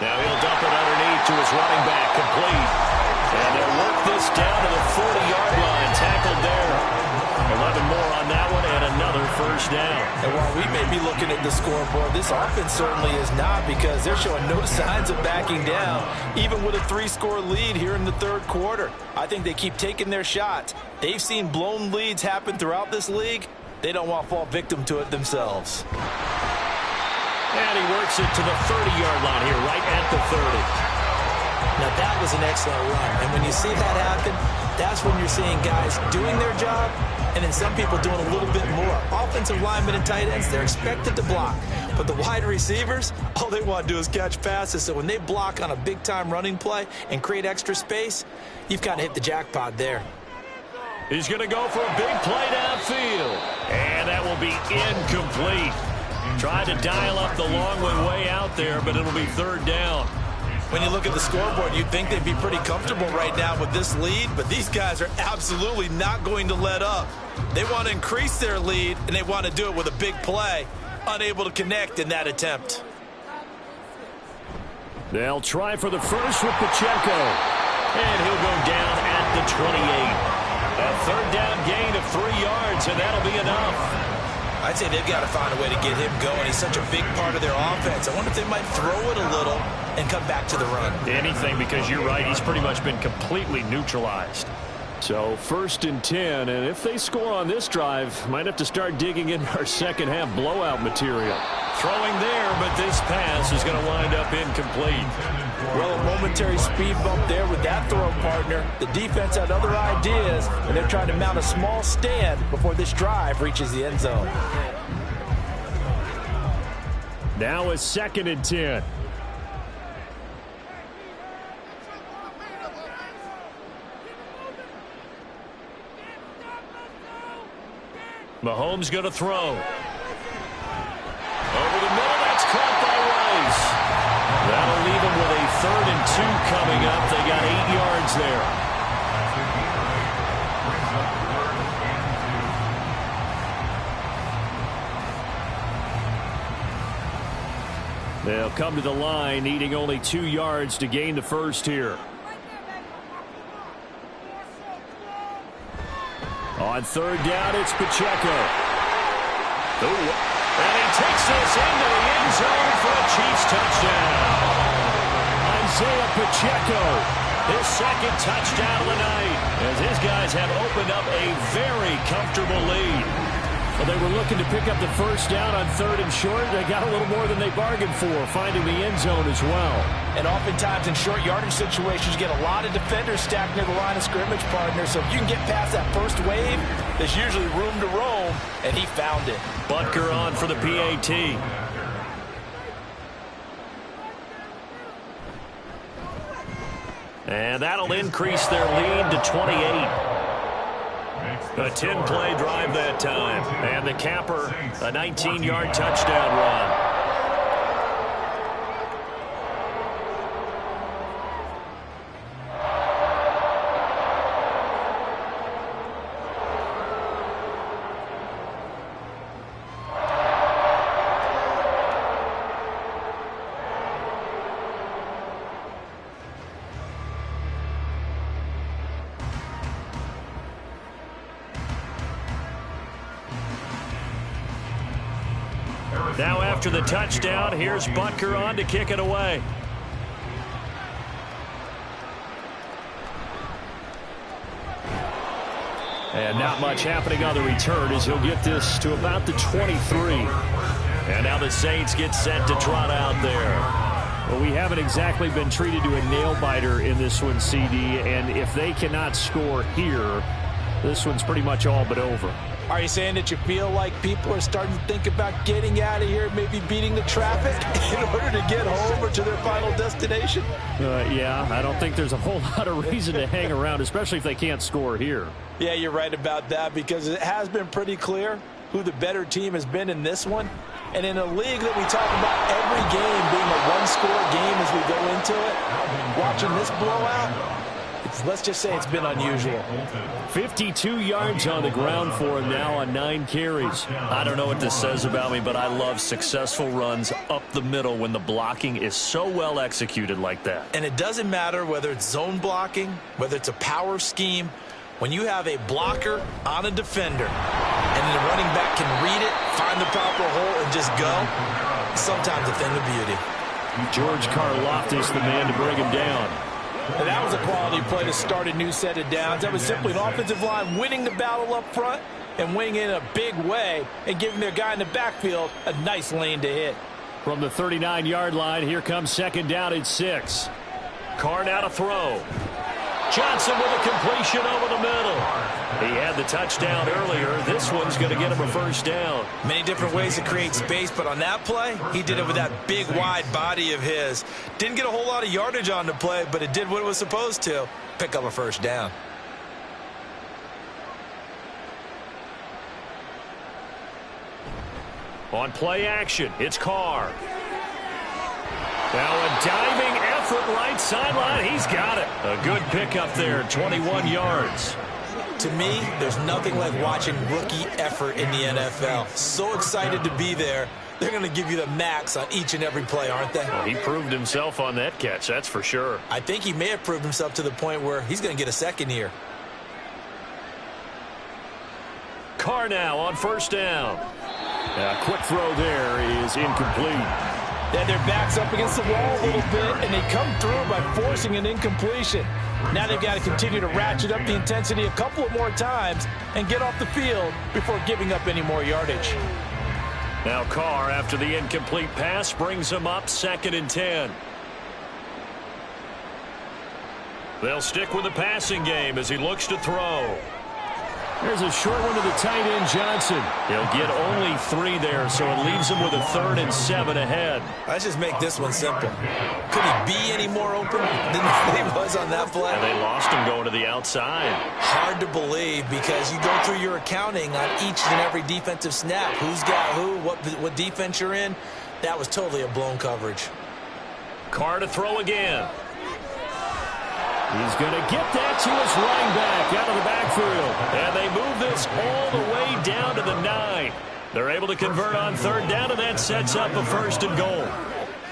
Now he'll dump it underneath to his running back, complete. And they'll work this down to the 40-yard line, tackled there. 11 more on that one, and another first down. And while we may be looking at the scoreboard, this offense certainly is not, because they're showing no signs of backing down, even with a 3-score lead here in the third quarter. I think they keep taking their shots. They've seen blown leads happen throughout this league. They don't want to fall victim to it themselves. And he works it to the 30-yard line here, right at the 30. Now, that was an excellent run. And when you see that happen, that's when you're seeing guys doing their job and then some people doing a little bit more. Offensive linemen and tight ends, they're expected to block. But the wide receivers, all they want to do is catch passes. So when they block on a big-time running play and create extra space, you've kind of hit the jackpot there. He's going to go for a big play downfield. And that will be incomplete. Tried to dial up the long way out there, but it'll be third down. When you look at the scoreboard, you'd think they'd be pretty comfortable right now with this lead, but these guys are absolutely not going to let up. They want to increase their lead, and they want to do it with a big play. Unable to connect in that attempt. They'll try for the first with Pacheco. And he'll go down at the 28. A third down gain of 3 yards, and that'll be enough. I'd say they've got to find a way to get him going. He's such a big part of their offense. I wonder if they might throw it a little and come back to the run. Anything, because you're right. He's pretty much been completely neutralized. So 1st and 10, and if they score on this drive, might have to start digging in our second half blowout material. Throwing there, but this pass is going to wind up incomplete. Well, a momentary speed bump there with that throw, partner. The defense had other ideas, and they're trying to mount a small stand before this drive reaches the end zone. Now it's 2nd and 10. Mahomes going to throw. Over the middle, that's caught by Rice. That'll leave him with a 3rd and 2 coming up. They got 8 yards there. They'll come to the line, needing only 2 yards to gain the first here. On 3rd down, it's Pacheco. And he takes this into the end zone for a Chiefs touchdown. Isaiah Pacheco, his 2nd touchdown of the night, as his guys have opened up a very comfortable lead. Well, they were looking to pick up the first down on 3rd and short. They got a little more than they bargained for, finding the end zone as well. And oftentimes in short yardage situations, you get a lot of defenders stacked near the line of scrimmage, partner. So if you can get past that first wave, there's usually room to roam, and he found it. Butker on for the PAT. And that'll increase their lead to 28. A 10-play drive that time. And the capper, a 19-yard touchdown run. Now after the touchdown, here's Butker on to kick it away. And not much happening on the return as he'll get this to about the 23. And now the Saints get set to trot out there. Well, we haven't exactly been treated to a nail-biter in this one, CD, and if they cannot score here, This one's pretty much all but over. Are you saying that you feel like people are starting to think about getting out of here, maybe beating the traffic in order to get home or to their final destination? Yeah, I don't think there's a whole lot of reason to hang around, especially if they can't score here. Yeah, you're right about that, because it has been pretty clear who the better team has been in this one. And in a league that we talk about every game being a one-score game as we go into it, watching this blowout, let's just say it's been unusual. 52 yards on the ground for him now on 9 carries. I don't know what this says about me, but I love successful runs up the middle when the blocking is so well executed like that. And it doesn't matter whether it's zone blocking, whether it's a power scheme. When you have a blocker on a defender and the running back can read it, find the proper hole, and just go, sometimes a thing of beauty. George Karlaftis, the man to bring him down. And that was a quality play to start a new set of downs. That was simply an offensive line winning the battle up front and winning in a big way and giving their guy in the backfield a nice lane to hit. From the 39-yard line, here comes second down and 6. Carr now to throw. Johnson with a completion over the middle. He had the touchdown earlier. This one's going to get him a first down. Many different ways to create space, but on that play, he did it with that big, wide body of his. Didn't get a whole lot of yardage on the play, but it did what it was supposed to. Pick up a first down. On play action, it's Carr. Now a diving effort right sideline. He's got it. A good pickup there, 21 yards. To me, there's nothing like watching rookie effort in the NFL. So excited to be there. They're going to give you the max on each and every play, aren't they? Well, he proved himself on that catch, that's for sure. I think he may have proved himself to the point where he's going to get a second here. Carr now on first down. A quick throw there is incomplete. Then their backs up against the wall a little bit, and they come through by forcing an incompletion. Now they've got to continue to ratchet up the intensity a couple of more times and get off the field before giving up any more yardage. Now Carr, after the incomplete pass, brings him up 2nd and 10. They'll stick with the passing game as he looks to throw. There's a short one to the tight end, Johnson. He'll get only 3 there, so it leaves him with a 3rd and 7 ahead. Let's just make this one simple. Could he be any more open than he was on that play? And they lost him going to the outside. Hard to believe, because you go through your accounting on each and every defensive snap. Who's got who, what defense you're in. That was totally a blown coverage. Carr to throw again. He's going to get that to his running back out of the backfield. And they move this all the way down to the 9. They're able to convert on 3rd down, and that sets up a 1st and goal.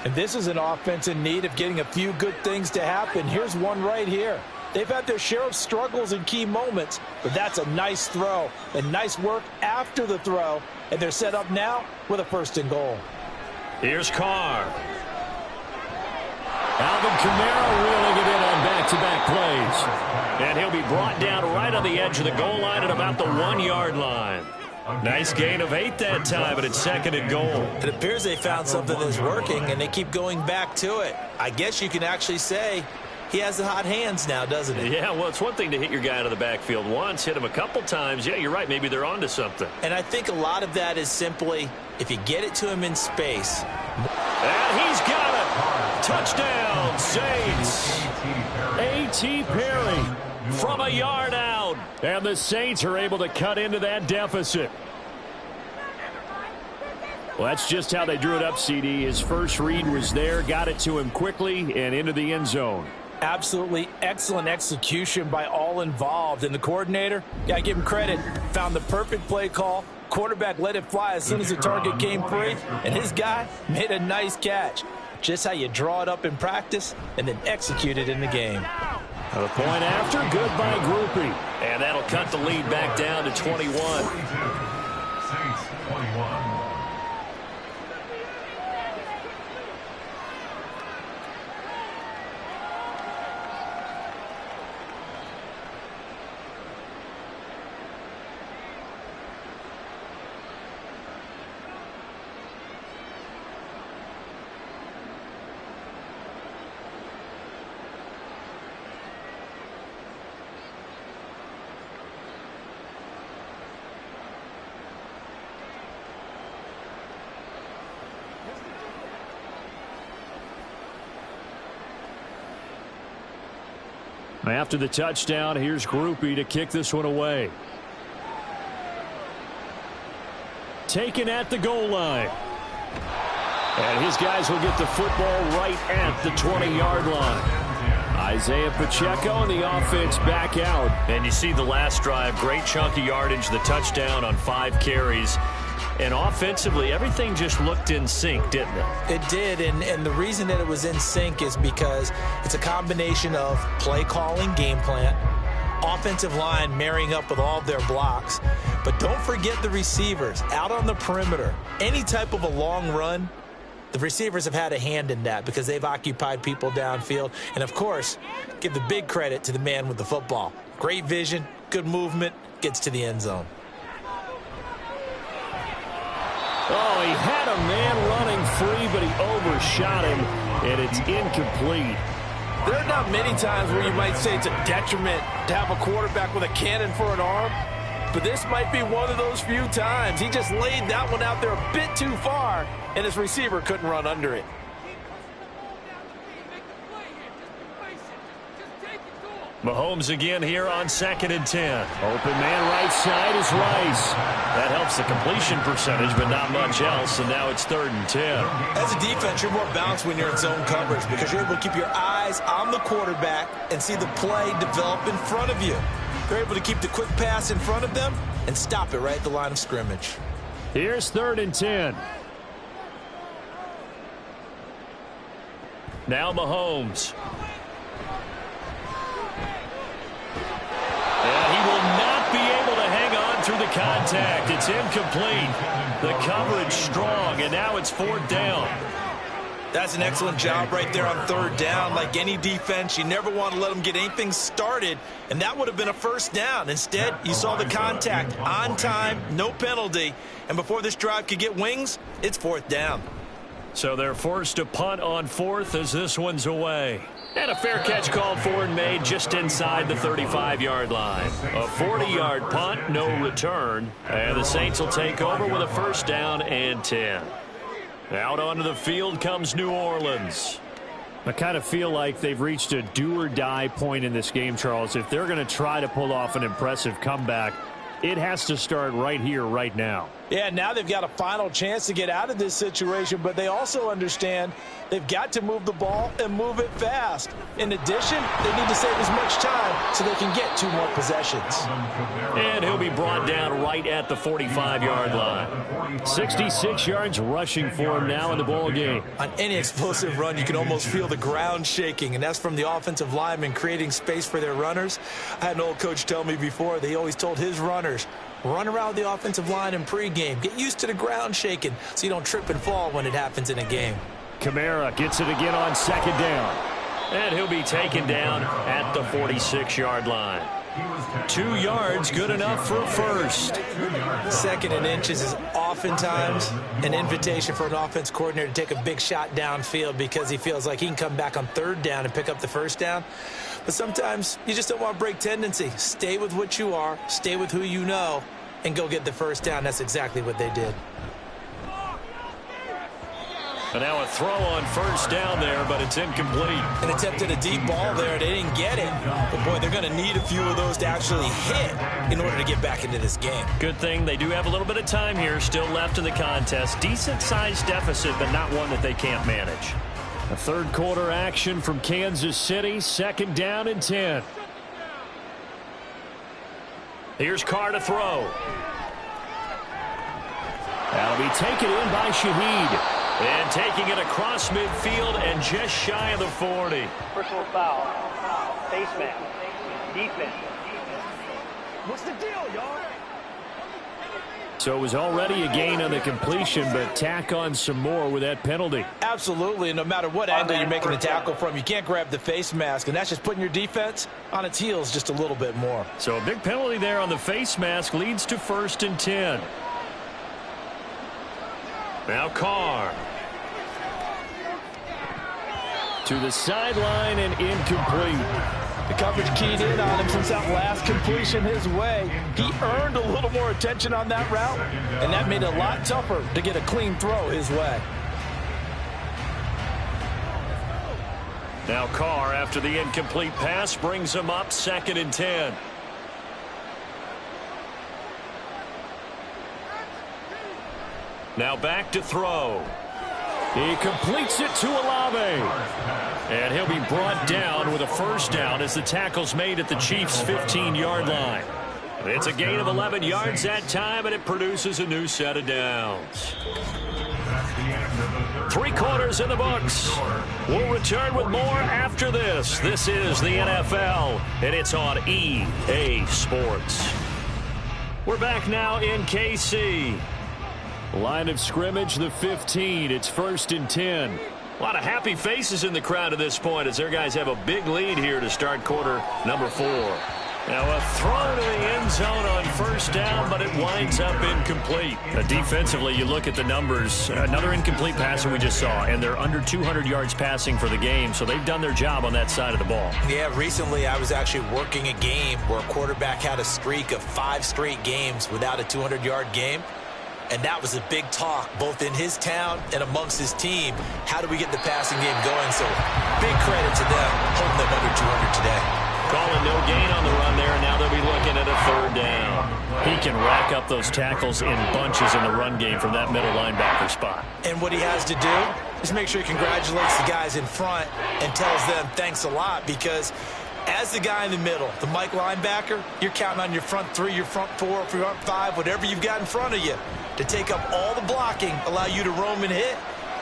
And this is an offense in need of getting a few good things to happen. Here's one right here. They've had their share of struggles in key moments, but that's a nice throw and nice work after the throw. And they're set up now with a 1st and goal. Here's Carr. Alvin Kamara reeling it in on back-to-back plays. And he'll be brought down right on the edge of the goal line at about the 1-yard line. Nice gain of 8 that time, but it's 2nd and goal. It appears they found something that's working, and they keep going back to it. I guess you can actually say he has the hot hands now, doesn't he? Yeah, well, it's one thing to hit your guy out of the backfield once, hit him a couple times. Yeah, you're right. Maybe they're onto something. And I think a lot of that is simply if you get it to him in space. And he's got it. Touchdown, Saints. A.T. Perry From a yard out. And the Saints are able to cut into that deficit. Well, that's just how they drew it up, CD. His first read was there, got it to him quickly, and into the end zone. Absolutely excellent execution by all involved. And the coordinator, got to give him credit, found the perfect play call. Quarterback let it fly as soon as the target came free, and his guy made a nice catch. Just how you draw it up in practice and then execute it in the game. A point after, good by Groupie. And that'll cut the lead back down to 21. Saints 21. After the touchdown, here's Groupie to kick this one away. Taken at the goal line. And his guys will get the football right at the 20-yard line. Isaiah Pacheco and the offense back out. And you see the last drive, great chunk of yardage, the touchdown on 5 carries. And offensively, everything just looked in sync, didn't it? It did, and the reason that it was in sync is because it's a combination of play calling, game plan, offensive line marrying up with all of their blocks. But don't forget the receivers out on the perimeter. Any type of a long run, the receivers have had a hand in that because they've occupied people downfield. And, of course, give the big credit to the man with the football. Great vision, good movement, gets to the end zone. Oh, he had a man running free, but he overshot him, and it's incomplete. There are not many times where you might say it's a detriment to have a quarterback with a cannon for an arm, but this might be one of those few times. He just laid that one out there a bit too far, and his receiver couldn't run under it. Mahomes again here on 2nd and 10. Open man right side is Rice. That helps the completion percentage, but not much else, and now it's 3rd and 10. As a defense, you're more balanced when you're in zone coverage because you're able to keep your eyes on the quarterback and see the play develop in front of you. They're able to keep the quick pass in front of them and stop it right at the line of scrimmage. Here's 3rd and 10. Now Mahomes. And he will not be able to hang on through the contact. It's incomplete. The coverage strong, and now it's 4th down. That's an excellent job right there on 3rd down. Like any defense, you never want to let them get anything started, and that would have been a 1st down. Instead, you saw the contact on time, no penalty, and before this drive could get wings, it's 4th down. So they're forced to punt on 4th as this one's away. And a fair catch called for and made just inside the 35-yard line. A 40-yard punt, no return. And the Saints will take over with a 1st down and 10. Out onto the field comes New Orleans. I kind of feel like they've reached a do-or-die point in this game, Charles. If they're going to try to pull off an impressive comeback, it has to start right here, right now. Yeah, now they've got a final chance to get out of this situation, but they also understand they've got to move the ball and move it fast. In addition, they need to save as much time so they can get 2 more possessions. And he'll be brought down right at the 45-yard line. 66 yards rushing for him now in the ball game. On any explosive run, you can almost feel the ground shaking, and that's from the offensive linemen creating space for their runners. I had an old coach tell me before, they always told his runners, run around the offensive line in pregame. Get used to the ground shaking so you don't trip and fall when it happens in a game. Kamara gets it again on 2nd down. And he'll be taken down at the 46-yard line. 2 yards, good enough for a 1st. 2nd and inches is oftentimes an invitation for an offense coordinator to take a big shot downfield because he feels like he can come back on 3rd down and pick up the 1st down. But sometimes you just don't want to break tendency. Stay with what you are, stay with who you know, and go get the 1st down. That's exactly what they did. And now a throw on 1st down there, but it's incomplete. An attempt at a deep ball there. They didn't get it. But, boy, they're going to need a few of those to actually hit in order to get back into this game. Good thing they do have a little bit of time here still left in the contest. Decent-sized deficit, but not one that they can't manage. A 3rd quarter action from Kansas City. 2nd down and 10. Here's Carr to throw. That'll be taken in by Shaheed. And taking it across midfield and just shy of the 40. Personal foul. Face mask. Defense. What's the deal, y'all? So it was already a gain on the completion, but tack on some more with that penalty. Absolutely, and no matter what angle you're making the tackle from, you can't grab the face mask, and that's just putting your defense on its heels just a little bit more. So a big penalty there on the face mask leads to 1st and 10. Now Carr. To the sideline and incomplete. The coverage keyed in on him since that last completion his way. He earned a little more attention on that route, and that made it a lot tougher to get a clean throw his way. Now Carr, after the incomplete pass, brings him up 2nd and 10. Now back to throw. He completes it to Olave. And he'll be brought down with a first down as the tackle's made at the Chiefs' 15-yard line. It's a gain of 11 yards that time, and it produces a new set of downs. 3 quarters in the books. We'll return with more after this. This is the NFL, and it's on EA Sports. We're back now in KC. Line of scrimmage, the 15. It's 1st and 10. A lot of happy faces in the crowd at this point as their guys have a big lead here to start quarter number 4. Now a throw to the end zone on first down, but it winds up incomplete. Defensively, you look at the numbers. Another incomplete passer we just saw, and they're under 200 yards passing for the game, so they've done their job on that side of the ball. Yeah, recently I was actually working a game where a quarterback had a streak of 5 straight games without a 200-yard game. And that was a big talk, both in his town and amongst his team. How do we get the passing game going? So big credit to them, holding them under 200 today. Calling no gain on the run there, and now they'll be looking at a 3rd down. He can rack up those tackles in bunches in the run game from that middle linebacker spot. And what he has to do is make sure he congratulates the guys in front and tells them thanks a lot, because as the guy in the middle, the Mike linebacker, you're counting on your front 3, your front 4, front 5, whatever you've got in front of you to take up all the blocking, allow you to roam and hit,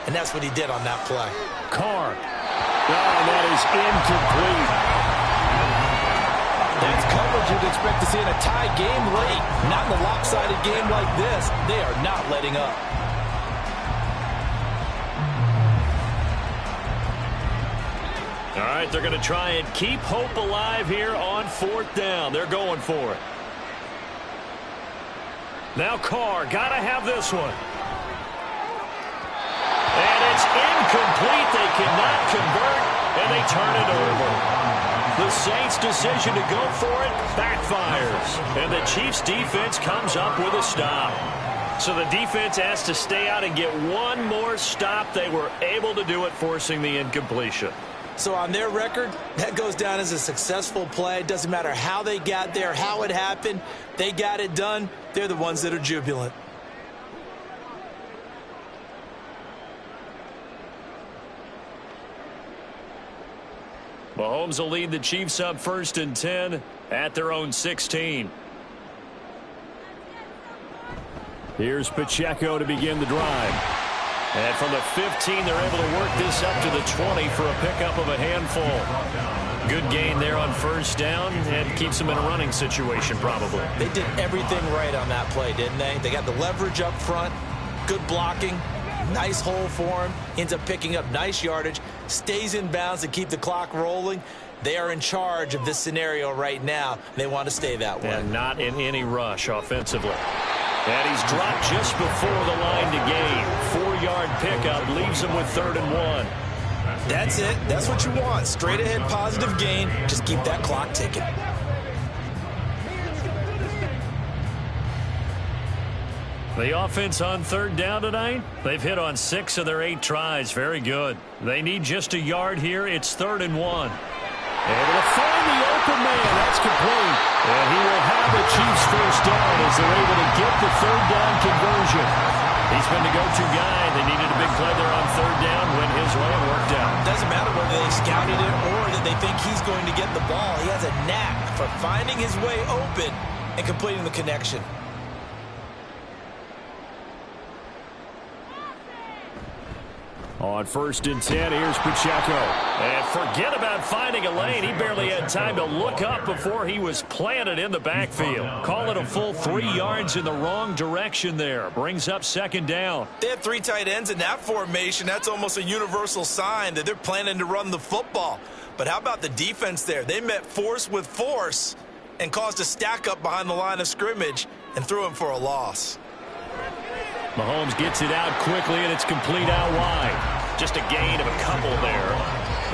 and that's what he did on that play. Carr. Oh, that is incomplete. That's coverage you'd expect to see in a tie game late. Not in a lopsided game like this. They are not letting up. All right, they're going to try and keep hope alive here on 4th down. They're going for it. Now Carr, got to have this one. And it's incomplete. They cannot convert, and they turn it over. The Saints' decision to go for it backfires, and the Chiefs' defense comes up with a stop. So the defense has to stay out and get one more stop. They were able to do it, forcing the incompletion. So on their record, that goes down as a successful play. It doesn't matter how they got there, how it happened. They got it done. They're the ones that are jubilant. Mahomes will lead the Chiefs up 1st and 10 at their own 16. Here's Pacheco to begin the drive. And from the 15, they're able to work this up to the 20 for a pickup of a handful. Good gain there on first down, and keeps them in a running situation probably. They did everything right on that play, didn't they? They got the leverage up front, good blocking, nice hole for him, ends up picking up nice yardage, stays in bounds to keep the clock rolling. They are in charge of this scenario right now. They want to stay that way. And not in any rush offensively. And he's dropped just before the line to gain. 4-yard pickup leaves him with 3rd and 1. That's it. That's what you want. Straight ahead positive gain. Just keep that clock ticking. The offense on 3rd down tonight, they've hit on 6 of their 8 tries. Very good. They need just a yard here. It's 3rd and 1. Able to find the open man. That's complete. And he will have the Chiefs first down as they're able to get the 3rd down conversion. He's been the go-to guy. They needed a big play there on 3rd down. Went his way and worked out. Doesn't matter whether they scouted it or that they think he's going to get the ball. He has a knack for finding his way open and completing the connection. On 1st and 10, here's Pacheco. And forget about finding a lane. He barely had time to look up before he was planted in the backfield. Call it a full 3 yards in the wrong direction there. Brings up 2nd down. They have 3 tight ends in that formation. That's almost a universal sign that they're planning to run the football. But how about the defense there? They met force with force and caused a stack up behind the line of scrimmage and threw him for a loss. Mahomes gets it out quickly, and it's complete out wide. Just a gain of a couple there.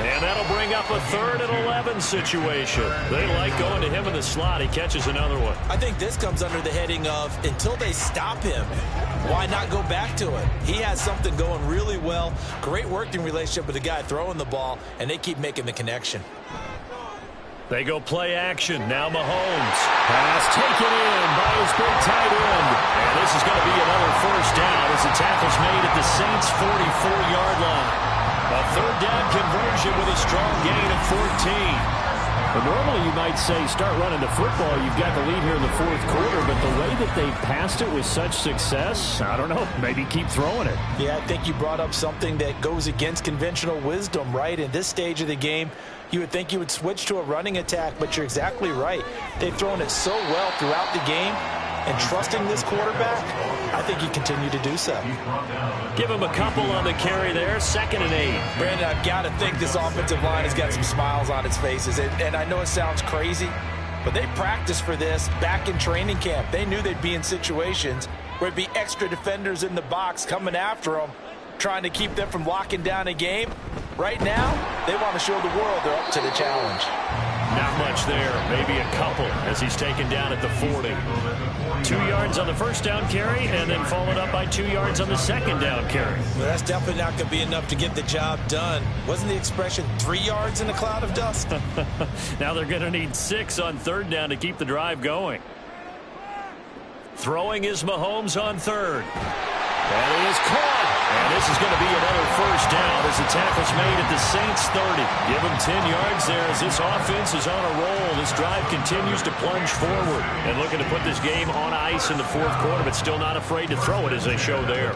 And that'll bring up a 3rd and 11 situation. They like going to him in the slot. He catches another one. I think this comes under the heading of until they stop him, why not go back to it? He has something going really well. Great working relationship with the guy throwing the ball, and they keep making the connection. They go play action. Now Mahomes. Pass taken in by his big tight end. And this is going to be another first down as the tackle's made at the Saints' 44-yard line. A 3rd down conversion with a strong gain of 14. But normally you might say start running the football. You've got the lead here in the 4th quarter. But the way that they passed it with such success, I don't know, maybe keep throwing it. Yeah, I think you brought up something that goes against conventional wisdom, right? In this stage of the game, you would think you would switch to a running attack, but you're exactly right. They've thrown it so well throughout the game, and trusting this quarterback, I think you continue to do so. Give him a couple on the carry there, 2nd and 8. Brandon, I've got to think this offensive line has got some smiles on its faces. And I know it sounds crazy, but they practiced for this back in training camp. They knew they'd be in situations where it'd be extra defenders in the box coming after them, trying to keep them from locking down a game. Right now, they want to show the world they're up to the challenge. Not much there, maybe a couple as he's taken down at the 40. 2 yards on the first down carry and then followed up by 2 yards on the second down carry. Well, that's definitely not going to be enough to get the job done. Wasn't the expression 3 yards in a cloud of dust? Now they're going to need 6 on 3rd down to keep the drive going. Throwing is Mahomes on 3rd. And he is caught. And this is going to be another first down as the tackle's made at the Saints' 30. Give him 10 yards there as this offense is on a roll. This drive continues to plunge forward. And looking to put this game on ice in the 4th quarter, but still not afraid to throw it as they show there.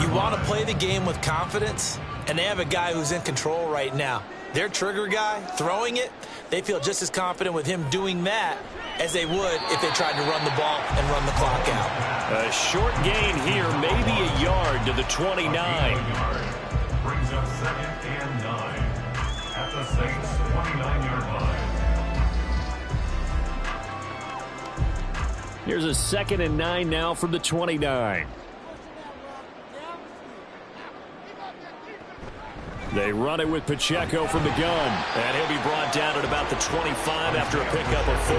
You want to play the game with confidence, and they have a guy who's in control right now. Their trigger guy, throwing it, they feel just as confident with him doing that as they would if they tried to run the ball and run the clock out. A short gain here, maybe a yard to the 29. Brings up 2nd and 9 at the Saints' 29-yard line. Here's a 2nd and 9 now from the 29. They run it with Pacheco from the gun. And he'll be brought down at about the 25 after a pickup of 4.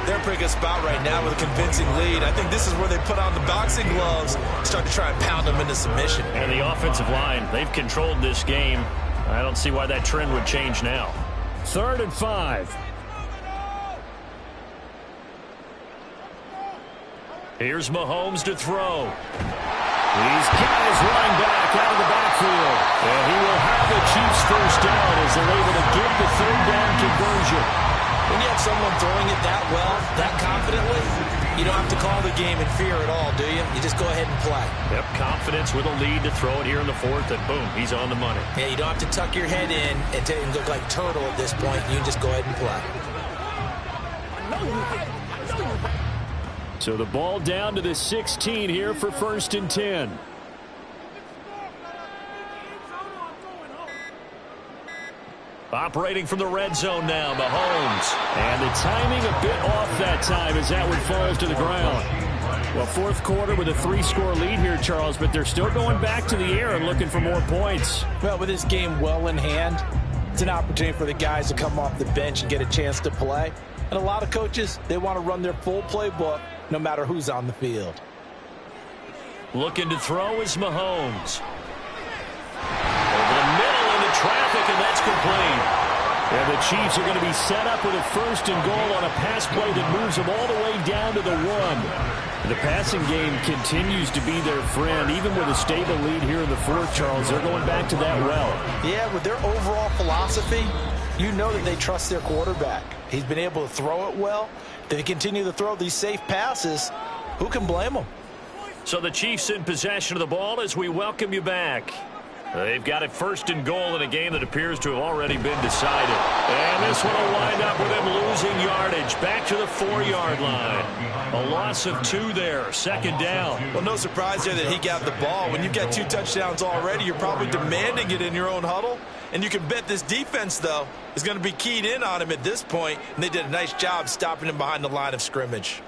They're in a pretty good spot right now with a convincing lead. I think this is where they put on the boxing gloves, start to try and pound them into submission. And the offensive line, they've controlled this game. I don't see why that trend would change now. 3rd and 5. Here's Mahomes to throw. He's got his running back out of the backfield. And he will have the Chiefs first down as they're able to get the 3rd down conversion. When you have someone throwing it that well, that confidently, you don't have to call the game in fear at all, do you? You just go ahead and play. Yep, confidence with a lead to throw it here in the 4th, and boom, he's on the money. Yeah, you don't have to tuck your head in and look like turtle at this point. You can just go ahead and play. So the ball down to the 16 here for 1st and 10. Operating from the red zone now, Mahomes. And the timing a bit off that time as that one falls to the ground. Well, 4th quarter with a 3-score lead here, Charles, but they're still going back to the air and looking for more points. Well, with this game well in hand, it's an opportunity for the guys to come off the bench and get a chance to play. And a lot of coaches, they want to run their full playbook no matter who's on the field. Looking to throw is Mahomes. Over the middle into traffic, and that's complete. And the Chiefs are going to be set up with a 1st and goal on a pass play that moves them all the way down to the 1. The passing game continues to be their friend. Even with a stable lead here in the 4th, Charles, they're going back to that well. Yeah, with their overall philosophy, you know that they trust their quarterback. He's been able to throw it well. They continue to throw these safe passes. Who can blame them? So the Chiefs in possession of the ball as we welcome you back. They've got it 1st and goal in a game that appears to have already been decided. And this one will wind up with him losing yardage back to the 4-yard line. A loss of 2 there, 2nd down. Well, no surprise there that he got the ball. When you've got 2 touchdowns already, you're probably demanding it in your own huddle. And you can bet this defense, though, is going to be keyed in on him at this point. And they did a nice job stopping him behind the line of scrimmage.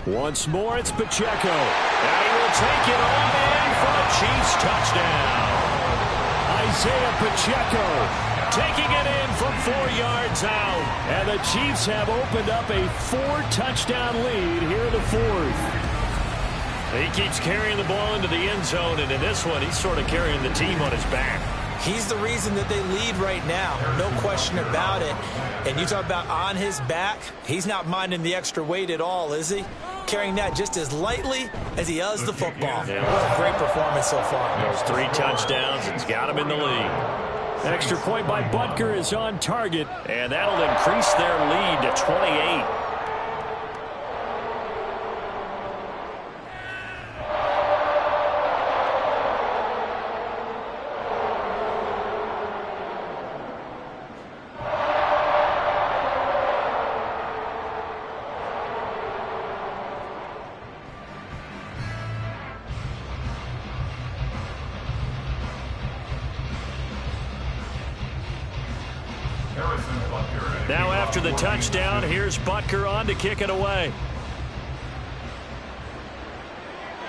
Once more, it's Pacheco. And he will take it on in for a Chiefs touchdown. Isaiah Pacheco taking it in from 4 yards out. And the Chiefs have opened up a 4-touchdown lead here in the fourth. He keeps carrying the ball into the end zone, and in this one, he's sort of carrying the team on his back. He's the reason that they lead right now. No question about it. And you talk about on his back, he's not minding the extra weight at all, is he? Carrying that just as lightly as he does the football. Yeah. What a great performance so far. Those 3 touchdowns, it's got him in the lead. Extra point by Butker is on target, and that'll increase their lead to 28. Now after the touchdown, here's Butker on to kick it away.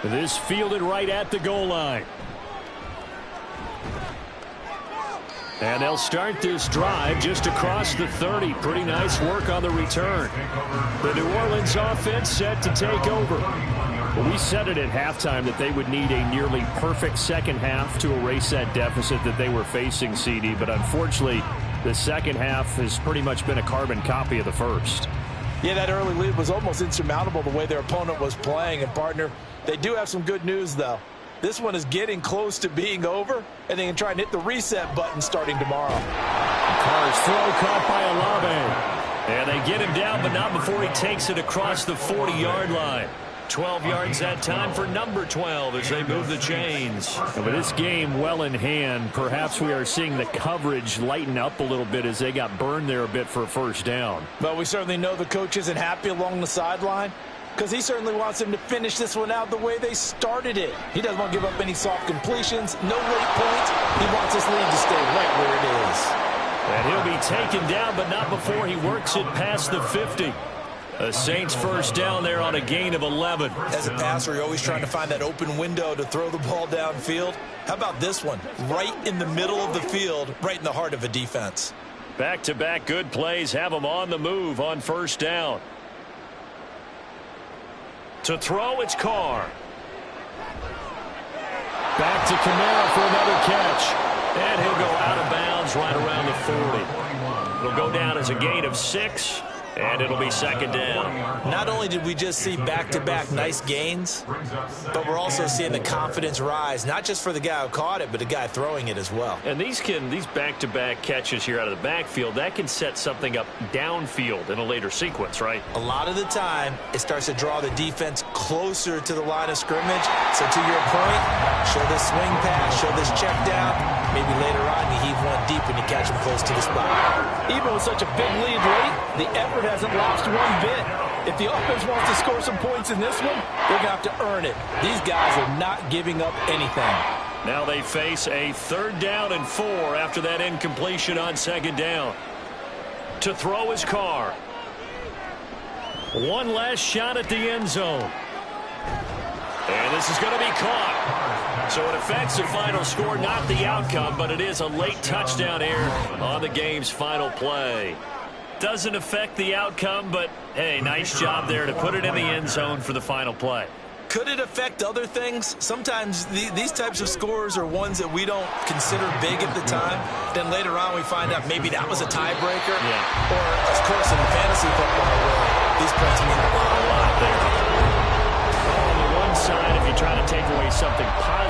This fielded right at the goal line. And they'll start this drive just across the 30. Pretty nice work on the return. The New Orleans offense set to take over. Well, we said it at halftime that they would need a nearly perfect second half to erase that deficit that they were facing, CD. But unfortunately, the second half has pretty much been a carbon copy of the first. Yeah, that early lead was almost insurmountable the way their opponent was playing. And, partner, they do have some good news, though. This one is getting close to being over, and they can try and hit the reset button starting tomorrow. Carr's throw caught by Olave. And they get him down, but not before he takes it across the 40-yard line. 12 yards that time for number 12 as they move the chains. And with this game well in hand, perhaps we are seeing the coverage lighten up a little bit as they got burned there a bit for a first down. But we certainly know the coach isn't happy along the sideline because he certainly wants them to finish this one out the way they started it. He doesn't want to give up any soft completions, no late points. He wants this lead to stay right where it is. And he'll be taken down, but not before he works it past the 50. A Saints first down there on a gain of 11. As a passer, you're always trying to find that open window to throw the ball downfield. How about this one? Right in the middle of the field, right in the heart of a defense. Back-to-back good plays have them on the move on first down. To throw, it's Carr. Back to Kamara for another catch. And he'll go out of bounds right around the 40. It'll go down as a gain of 6. And it'll be second down. Not only did we just see back-to-back nice gains, but we're also seeing the confidence rise, not just for the guy who caught it, but the guy throwing it as well. And these back-to-back catches here out of the backfield, that can set something up downfield in a later sequence, right? A lot of the time, it starts to draw the defense closer to the line of scrimmage. So to your point, show this swing pass, show this check down. Maybe later on you heave one deep when you catch him close to the spot. Even with such a big lead late, the effort hasn't lapsed one bit. If the offense wants to score some points in this one, they're going to have to earn it. These guys are not giving up anything. Now they face a 3rd down and 4 after that incompletion on second down. To throw his Carr. One last shot at the end zone. And this is going to be caught. So it affects the final score, not the outcome, but it is a late touchdown error on the game's final play. Doesn't affect the outcome, but, hey, nice job there to put it in the end zone for the final play. Could it affect other things? Sometimes these types of scores are ones that we don't consider big at the time. Then later on we find out maybe that was a tiebreaker. Yeah. Or, of course, in the fantasy football world, these points mean a lot there. On the one side, if you're trying to take away something positive,